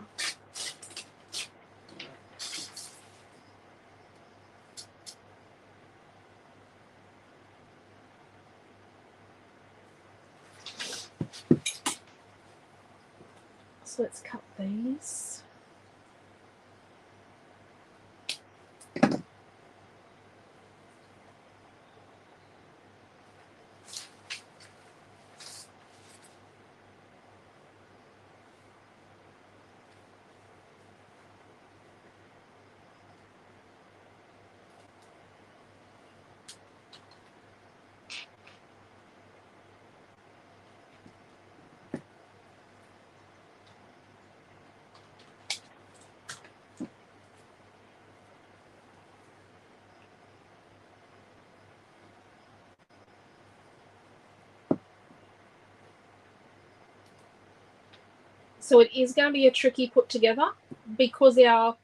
So let's cut these. So it is going to be a tricky put together because our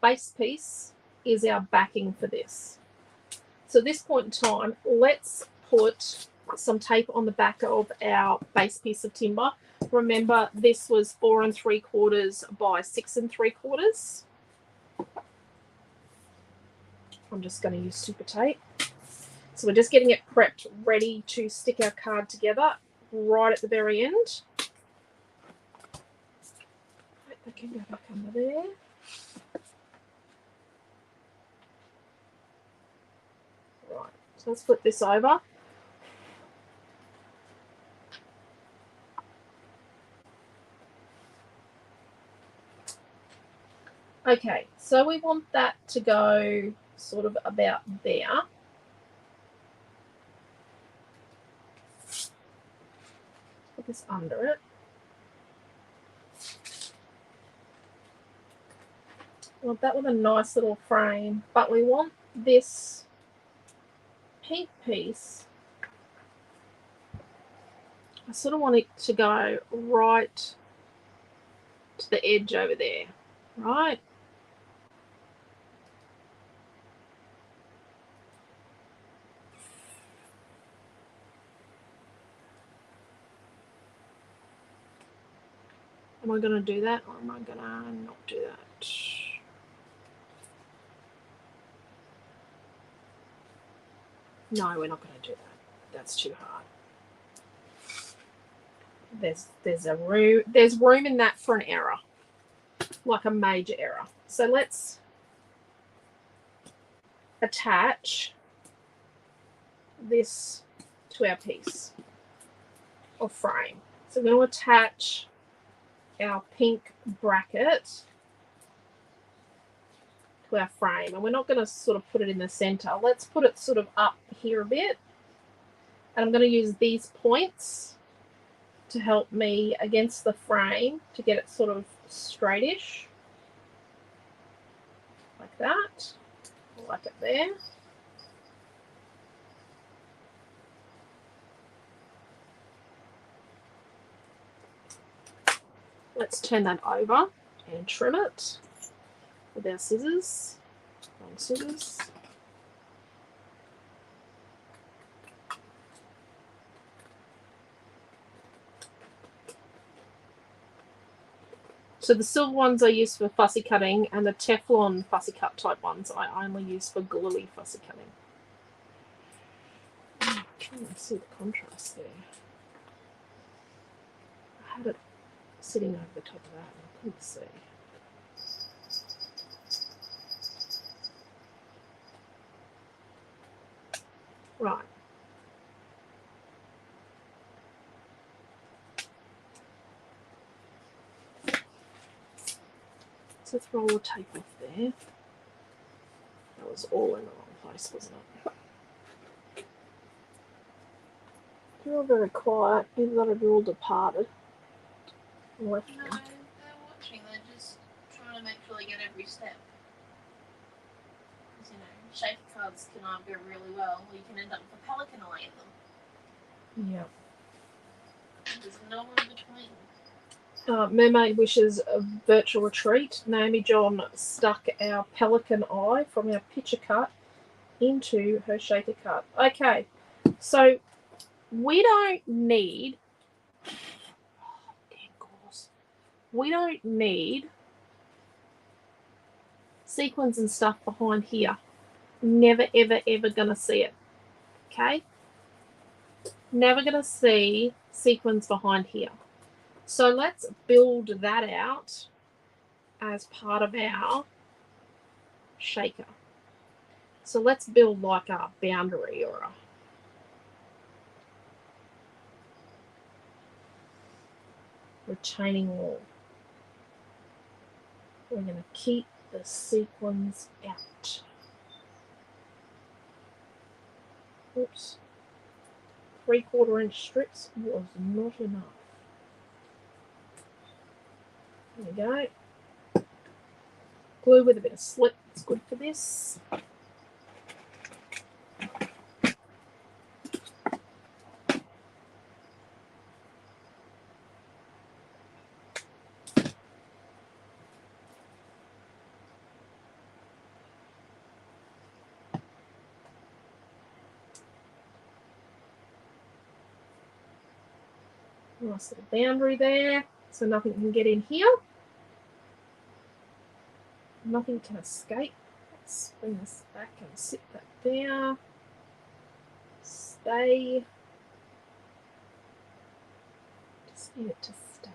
base piece is our backing for this. So at this point in time, let's put some tape on the back of our base piece of timber. Remember, this was 4 3/4 by 6 3/4. I'm just going to use super tape. So we're just getting it prepped, ready to stick our card together right at the very end. I can go back under there. Right, so let's flip this over. Okay, so we want that to go sort of about there. Put this under it. We want that with a nice little frame, but we want this pink piece, I sort of want it to go right to the edge over there, right? Am I going to do that or am I going to not do that? No, we're not going to do that. That's too hard. There's room in that for an error, like a major error. So let's attach this to our piece or frame. So we're going to attach our pink bracket to our frame, and we're not going to sort of put it in the center. Let's put it sort of up here a bit, and I'm going to use these points to help me against the frame to get it sort of straightish, like that, like it there. Let's turn that over and trim it with our scissors, long scissors. So the silver ones I use for fussy cutting, and the Teflon fussy cut type ones I only use for gluey fussy cutting. I can't see the contrast there. I had it sitting over the top of that and I couldn't see. Right. So let's roll the tape off there. That was all in the wrong place, wasn't it? You're all very quiet. Either that or you're all departed. No, they're watching. They're just trying to make sure they get every step. Because, you know, shaker cards can go really well, or you can end up with a pelican away in them. Yeah. There's no one between. Mermaid wishes a virtual retreat. Naomi John stuck our pelican eye from our picture cut into her shaker cut. Okay, so we don't need Damn gauze. We don't need sequins and stuff behind here. Never, ever, ever gonna see it. Okay? Never gonna see sequins behind here. So let's build that out as part of our shaker. So let's build like a boundary or a retaining wall. We're going to keep the sequins out. Oops. 3/4 inch strips was not enough. There we go. Glue with a bit of slip. It's good for this. Nice little boundary there, so nothing can get in here. Nothing can escape. Let's bring this back and sit that there. Stay. Just need it to stay.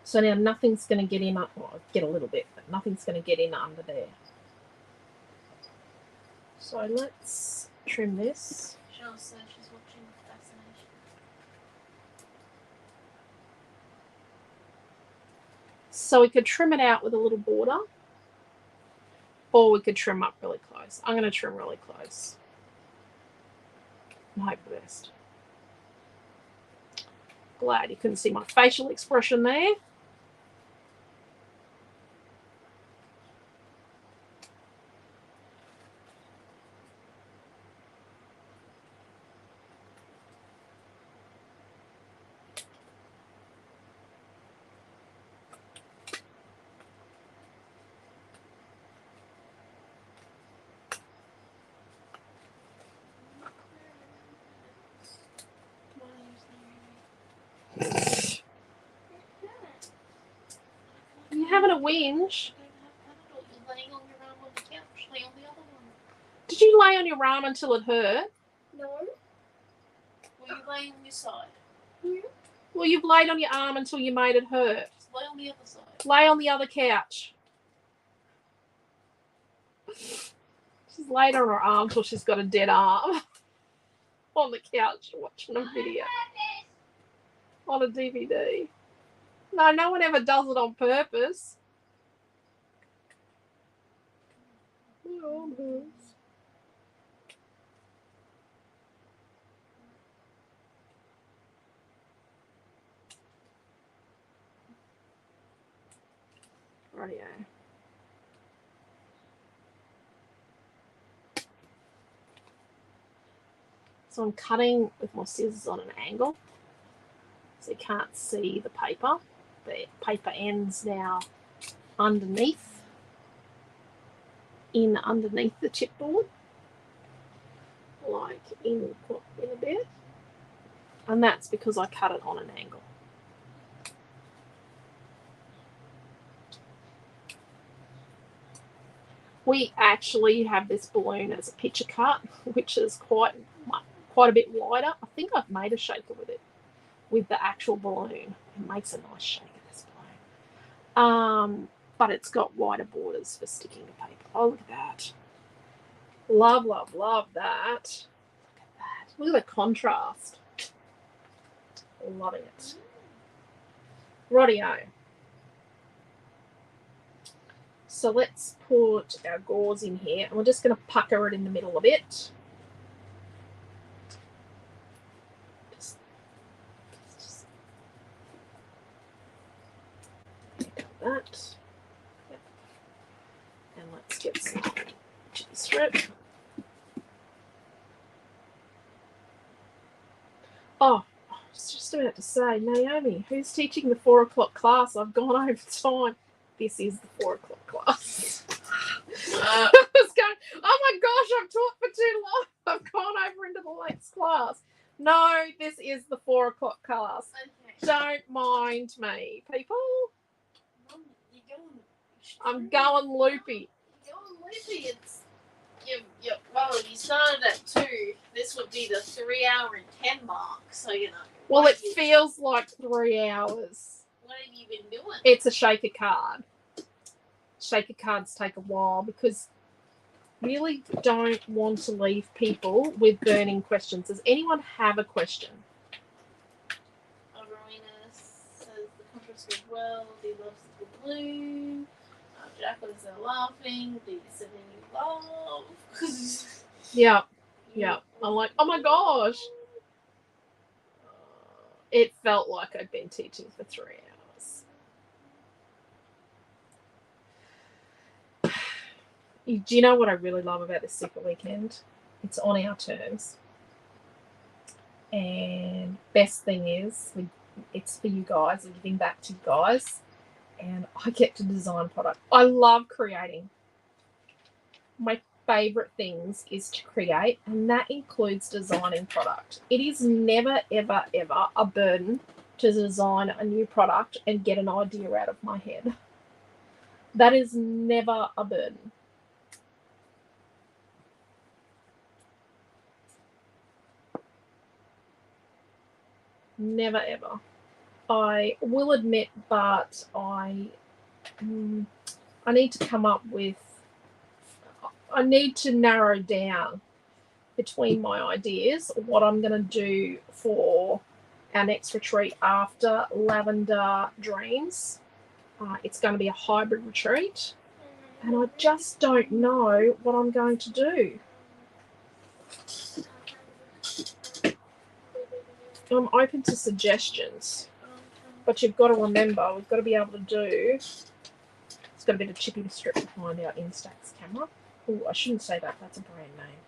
So now nothing's going to get in, well, get a little bit, but nothing's going to get in under there. So let's trim this. Cheryl says she's watching Fascination. So we could trim it out with a little border, or we could trim up really close. I'm going to trim really close. I hope the best. Glad you couldn't see my facial expression there. You're having a whinge. You're laying on your arm on the couch. Lay on the other one. Did you lay on your arm until it hurt? No. Well, you lay on your side. Yeah. Well, you've laid on your arm until you made it hurt. Just lay on the other side. Lay on the other couch. She's laid on her arm till she's got a dead arm. On the couch watching a video. On a DVD. No, no one ever does it on purpose. Oh, rightio. So I'm cutting with my scissors on an angle, so you can't see the paper. The paper ends now underneath, underneath the chipboard, like in a bit, and that's because I cut it on an angle. We actually have this balloon as a picture cut, which is quite a bit wider. I think I've made a shaker with it, with the actual balloon. It makes a nice shaker, this balloon. But it's got wider borders for sticking to paper. Oh, look at that. Love, love, love that. Look at that. Look at the contrast. Loving it. Rightio. So let's put our gauze in here, and we're just going to pucker it in the middle a bit. Just that. Yep. And let's get some cheese strip. Oh, I was just about to say, Naomi, who's teaching the 4 o'clock class? I've gone over time. This is the 4 o'clock class. I was going, oh my gosh, I've taught for too long. I've gone over into the next class. No, this is the 4 o'clock class. Okay. Don't mind me, people. Mum, you're going I'm going loopy. You're going loopy. It's well, if you started at 2, this would be the 3 hour and 10 mark. So Well, it feels like 3 hours. What have you been doing? It's a shaker card. Shaker cards take a while because really don't want to leave people with burning questions. Does anyone have a question? Rowena says the contrast goes well. He loves the blue. Jacqueline's there laughing. Do you send any love? Yeah. I'm like, oh my gosh. It felt like I'd been teaching for 3 hours. Do you know what I really love about this super weekend? It's on our terms. And best thing is, it's for you guys. We're giving back to you guys. And I get to design product. I love creating. My favourite things is to create, and that includes designing product. It is never, ever, ever a burden to design a new product and get an idea out of my head. That is never a burden. Never, ever. I will admit, but I need to come up with, I need to narrow down between my ideas what I'm going to do for our next retreat after Lavender Dreams. It's going to be a hybrid retreat, and I just don't know what I'm going to do. I'm open to suggestions, but you've got to remember, we've got to be able to do, it's got a bit of chippy strip behind our Instax camera. Oh, I shouldn't say that, that's a brand name.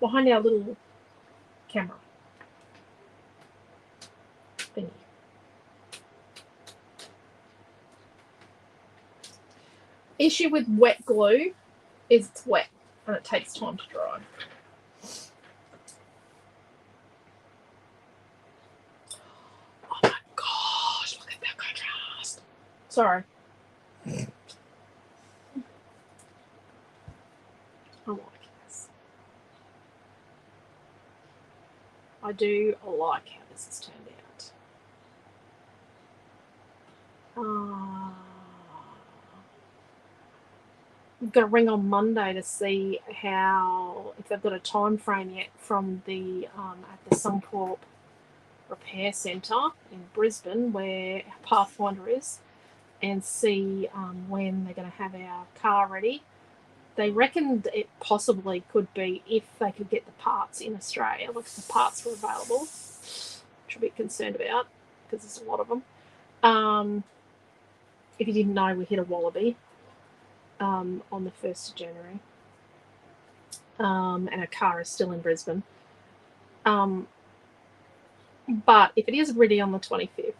Behind our little camera thingy. Issue with wet glue is it's wet and it takes time to dry. Oh my gosh, look at that contrast. Sorry. I like this. I do like how this has turned out. We've got a ring on Monday to see if they've got a time frame yet from the at the Suncorp Repair Centre in Brisbane, where Pathfinder is, and see when they're going to have our car ready. They reckoned it possibly could be if they could get the parts in Australia. Look, the parts were available, which I'm a bit concerned about because there's a lot of them. If you didn't know, we hit a wallaby on the 1st of January. And our car is still in Brisbane. But if it is ready on the 25th,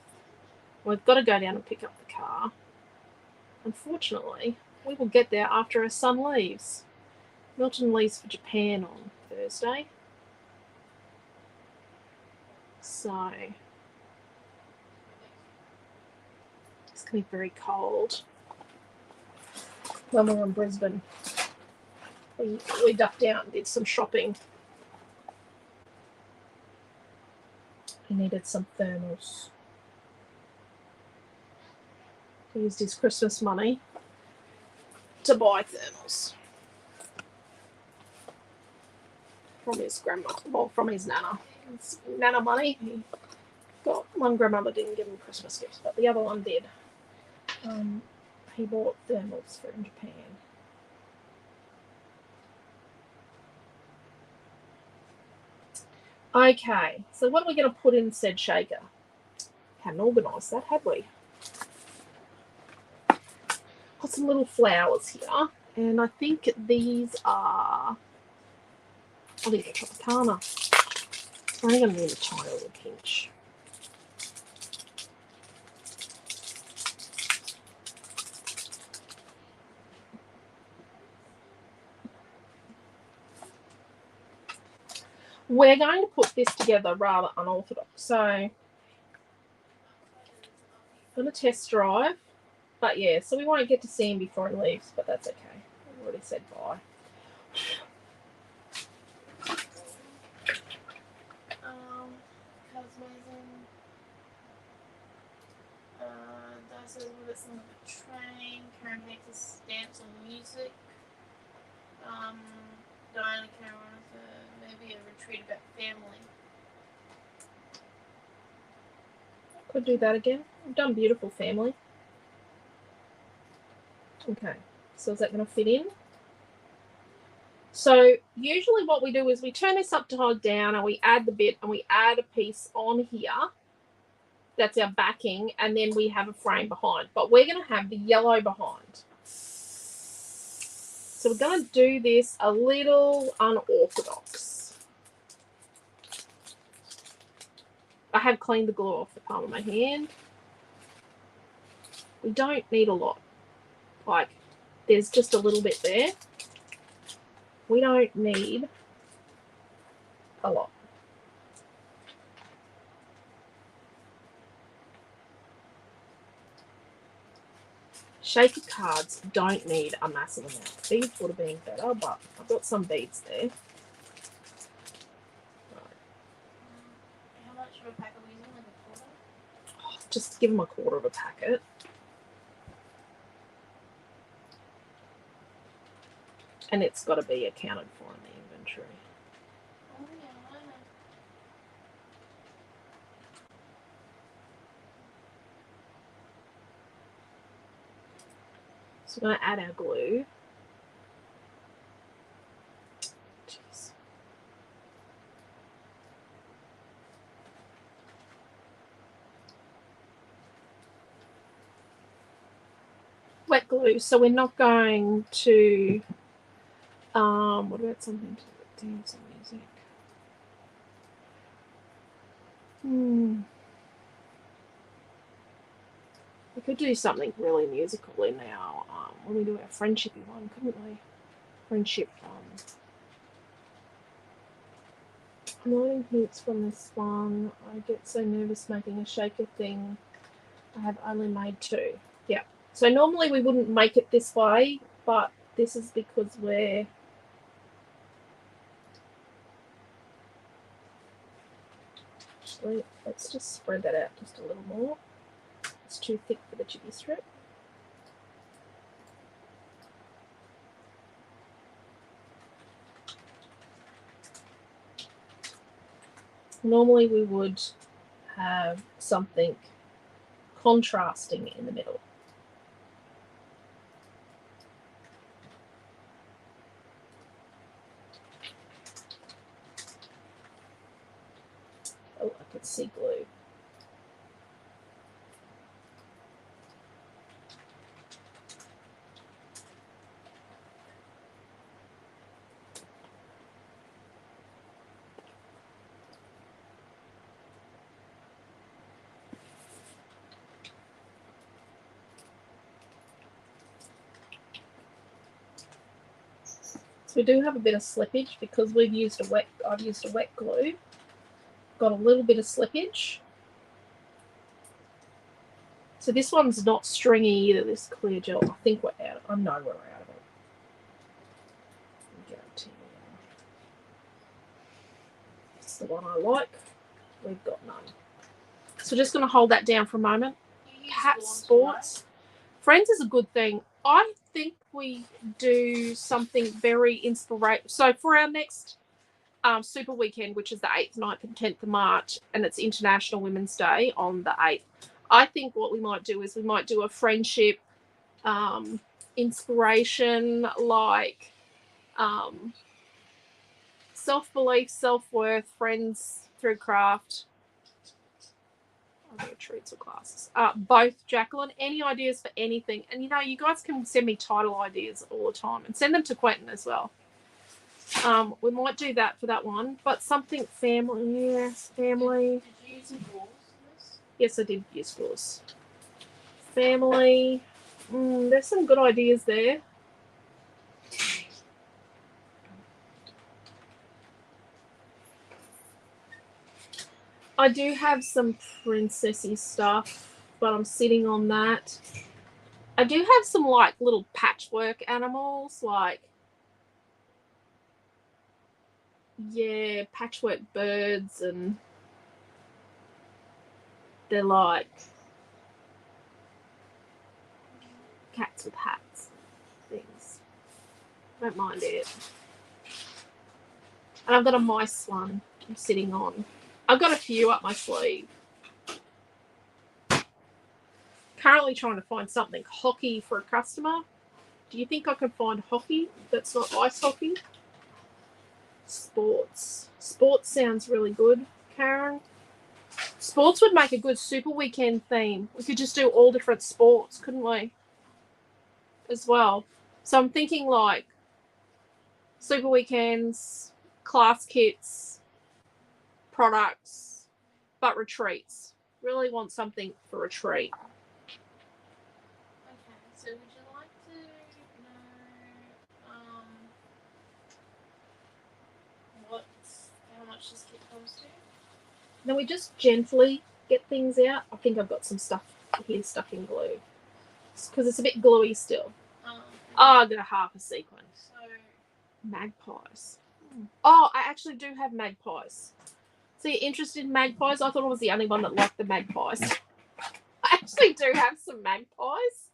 we've got to go down and pick up the car. Unfortunately, we will get there after our son leaves. Milton leaves for Japan on Thursday. So it's going to be very cold. When we were in Brisbane, we ducked out and did some shopping. He needed some thermals. He used his Christmas money to buy thermals from his grandma, well, from his nana. It's nana money. He got one grandmother didn't give him Christmas gifts, but the other one did. He bought thermals for in Japan. Okay, so what are we going to put in said shaker? Hadn't organised that, had we? Got some little flowers here, and I think these are, I think they're Tropicana. I'm going to need a tiny little pinch. we're going to put this together rather unorthodox. So I'm going to test drive. But yeah, so we won't get to see him before he leaves, but that's okay. I've already said bye. Cosmizing. Says with it's on the train. Karen makes us stamps on music. Diana Karen runs maybe a retreat about family. Could do that again. We've done beautiful family. Okay, so is that going to fit in? So usually what we do is we turn this upside down and we add the bit and we add a piece on here. That's our backing, and then we have a frame behind. But we're going to have the yellow behind. So we're going to do this a little unorthodox. I have cleaned the glue off the palm of my hand. We don't need a lot. Like, there's just a little bit there. We don't need a lot. Shaker cards don't need a massive amount. Beads would have been better, but I've got some beads there. How much of a pack are we using? Like a quarter? Just give them a quarter of a packet. And it's got to be accounted for in the inventory. Oh, yeah. So we're going to add our glue. Jeez. Wet glue. So we're not going to, what about something to dance and music? We could do something really musical in our, when we do our friendshipy one, couldn't we? Friendship. I'm learning hints from this one. I get so nervous making a shaker thing. I have only made 2. Yeah. So normally we wouldn't make it this way, but this is because we're actually, let's just spread that out just a little more. It's too thick for the chippy strip. Normally we would have something contrasting in the middle. Oh, I could see glue. So we do have a bit of slippage because I've used a wet glue. Got a little bit of slippage. So this one's not stringy either, this clear gel. I think we're out. I know we're out of it. It's the one I like. We've got none. So just going to hold that down for a moment. Cat Sports. Friends is a good thing. I think we do something very inspirational. So for our next Super Weekend, which is the 8th, 9th and 10th of March, and it's International Women's Day on the 8th, I think what we might do is we might do a friendship inspiration, like self-belief, self-worth, friends through craft. Retreats or classes. Both, Jacqueline. Any ideas for anything? And you know, you guys can send me title ideas all the time and send them to Quentin as well. We might do that for that one, but something family. Yes, family. Did you use some balls for this? Yes, I did use gauze. Family. There's some good ideas there. I do have some princessy stuff, but I'm sitting on that. I do have some like little patchwork animals, like patchwork birds, and they're like cats with hats things. I don't mind it. And I've got a mice one I'm sitting on. I've got a few up my sleeve. Currently trying to find something hockey for a customer. Do you think I can find hockey that's not ice hockey? Sports. Sports sounds really good, Karen. Sports would make a good super weekend theme. We could just do all different sports, couldn't we? As well. So I'm thinking like super weekends, class kits, products, but retreats. Really want something for retreat. Okay, so would you like to know how much this kit comes to? Then we just gently get things out. I think I've got some stuff here stuck in glue. Because it's a bit gluey still. I got a half a sequin. So magpies. Oh, I actually do have magpies. So you're interested in magpies? I thought I was the only one that liked the magpies. I actually do have some magpies.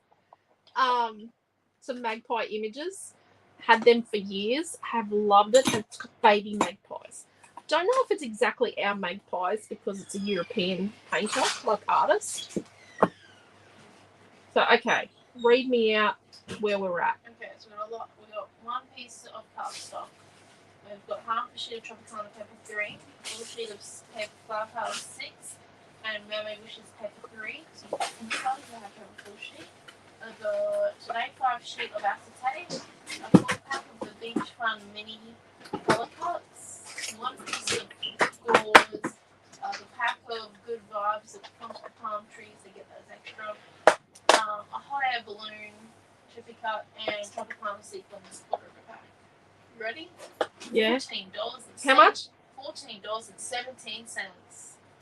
Some magpie images. Had them for years. Have loved it. It's got baby magpies. I don't know if it's exactly our magpies because it's a European painter, like artist. So, okay. Read me out where we're at. Okay, so we've got one piece of cardstock. We've got half a sheet of Tropicana paper 3, a full sheet of paper flower powder 6, and Mermaid Wishes paper 3. So inside we have a full sheet. I've got an A5 sheet of acetate, a full pack of the Beach Fun mini colour cuts, one piece of gauze, the pack of Good Vibes that comes with palm trees, they get those extra, a hot air balloon, chippy cut, and Tropicana sequins quarter of a pack. You ready? Yeah. $14. How much? $14.17.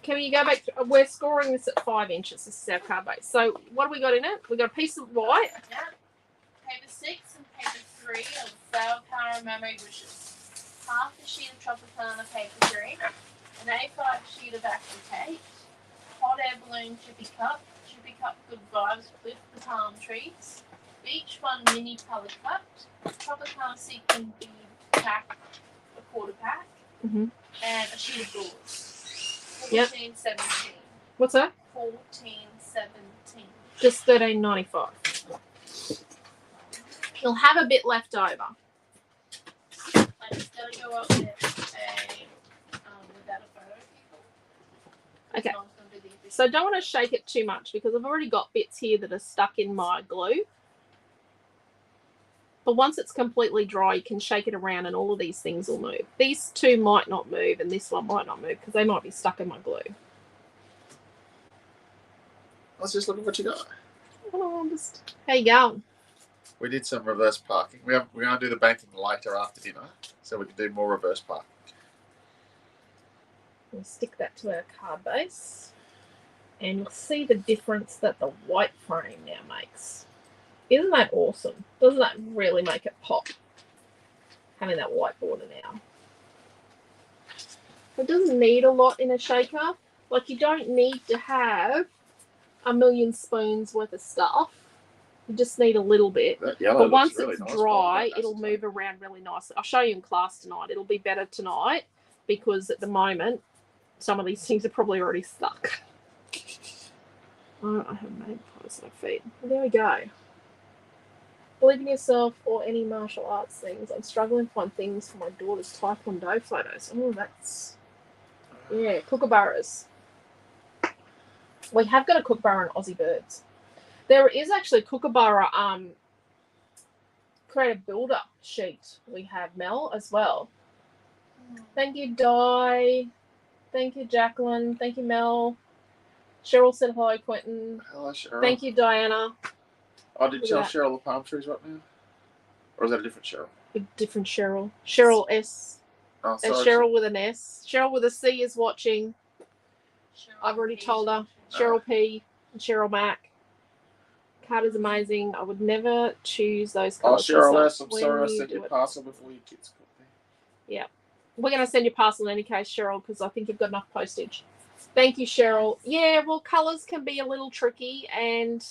Can you go back? We're scoring this at 5 inches. This is our card base. So what have we got in it? We got a piece of white. Yeah. Paper 6 and paper 3 of Flower Power and Mermaid Wishes. Half a sheet of Tropicana paper 3. An A5 sheet of acetate. Hot air balloon chippy cut Good Vibes with the palm trees. Beach Fun mini colour cut. Tropicana sequin bead pack, a quarter pack. And a sheet of gauze. $14.17. What's that? $14.17. Just $13.95. You'll have a bit left over. I just gotta go up there without a photo. Okay. So I don't want to shake it too much because I've already got bits here that are stuck in my glue. But once it's completely dry, you can shake it around and all of these things will move. These two might not move and this one might not move because they might be stuck in my glue. Let's just look at what you got. Oh, how you going? We did some reverse parking. We're going to do the banking later after dinner, so we can do more reverse parking. We'll stick that to our card base. And you'll see the difference that the white frame now makes. Isn't that awesome? Doesn't that really make it pop? Having that white border now. It doesn't need a lot in a shaker. Like, you don't need to have a million spoons worth of stuff. You just need a little bit. But once really it's dry, it'll move around really nicely. I'll show you in class tonight. It'll be better tonight because at the moment, some of these things are probably already stuck. Oh, I have magpies on my feet. Well, there we go. Believe in yourself or any martial arts things. I'm struggling to find things for my daughter's taekwondo photos. Oh, that's... Yeah, kookaburras. We have got a kookaburra and Aussie birds. There is actually a kookaburra creative builder sheet we have, Mel, as well. Thank you, Di. Thank you, Jacqueline. Thank you, Mel. Cheryl said hello, Quentin. Hello, Cheryl. Thank you, Diana. Oh, did you tell Cheryl the palm trees right now? Or is that a different Cheryl? A different Cheryl. Cheryl S. Oh, sorry. Cheryl with an S. Cheryl with a C is watching. I've already told her. Cheryl P and Cheryl Mac. Card is amazing. I would never choose those Oh, colours. Cheryl S, I'm when sorry I you sent do your it. parcel before your kids got there. Yeah. We're going to send you a parcel in any case, Cheryl, because I think you've got enough postage. Thank you, Cheryl. Yeah, well, colours can be a little tricky, and,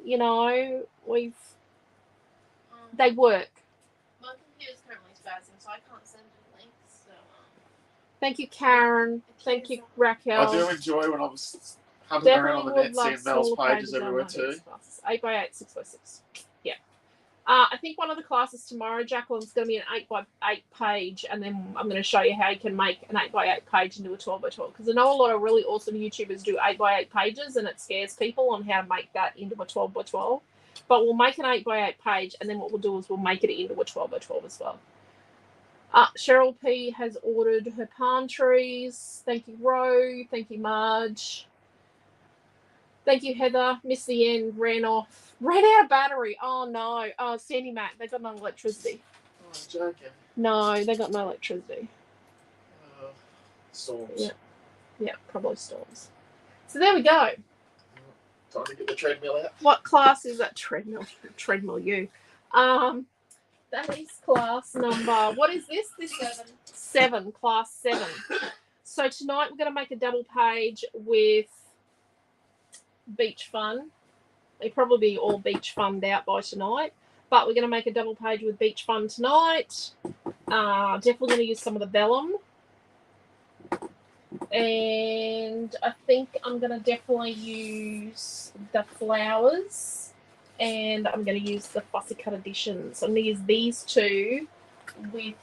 you know, they work. My computer's currently spazzing, so I can't send you links. So, Thank you, Karen. Thank you, Raquel. I do enjoy when I was hunting around on the net, seeing Mel's pages everywhere too. 8x8, 6x6. Yeah. I think one of the classes tomorrow, Jacqueline's going to be an 8x8 page, and then I'm going to show you how you can make an 8x8 page into a 12x12. Because I know a lot of really awesome YouTubers do 8x8 pages, and it scares people on how to make that into a 12x12. But we'll make an 8x8 page, and then what we'll do is we'll make it into a 12x12 as well. Cheryl P has ordered her palm trees. Thank you, Ro. Thank you, Marge. Thank you, Heather. Missed the end. Ran off. Ran out of battery. Oh, no. Oh, Sandy Mac. They've got no electricity. Oh, I'm joking. No, they got no electricity. Storms. Yeah, probably storms. So there we go. Time to get the treadmill out. What class is that? Treadmill you. That is class number, what is this? This is 7, class 7. So tonight we're going to make a double page with beach fun. They'll probably be all beach funned out by tonight, but we're going to make a double page with beach fun tonight. Definitely going to use some of the vellum. And I think I'm going to definitely use the flowers. And I'm going to use the Fussy Cut Editions. I'm going to use these two with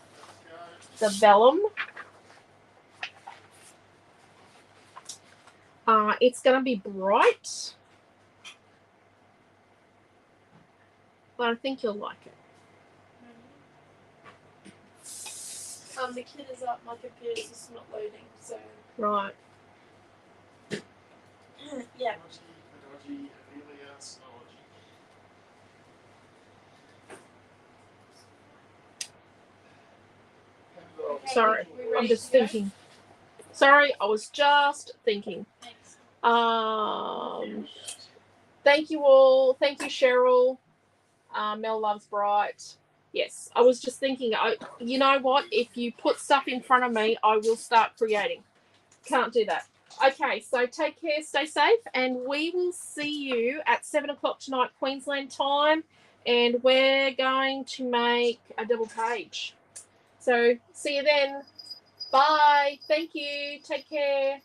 the vellum. It's going to be bright. But I think you'll like it. the kid is up. My computer's just not loading. So Right. yeah. Okay, Sorry, we ready I'm just to go? thinking. Sorry, I was just thinking. Thanks. Thank you all. Thank you, Cheryl. Mel loves bright. Yes, I was just thinking. You know what? If you put stuff in front of me, I will start creating. Can't do that. Okay, so take care, stay safe, and we will see you at 7 o'clock tonight, Queensland time, and we're going to make a double page. So see you then. Bye. Thank you. Take care.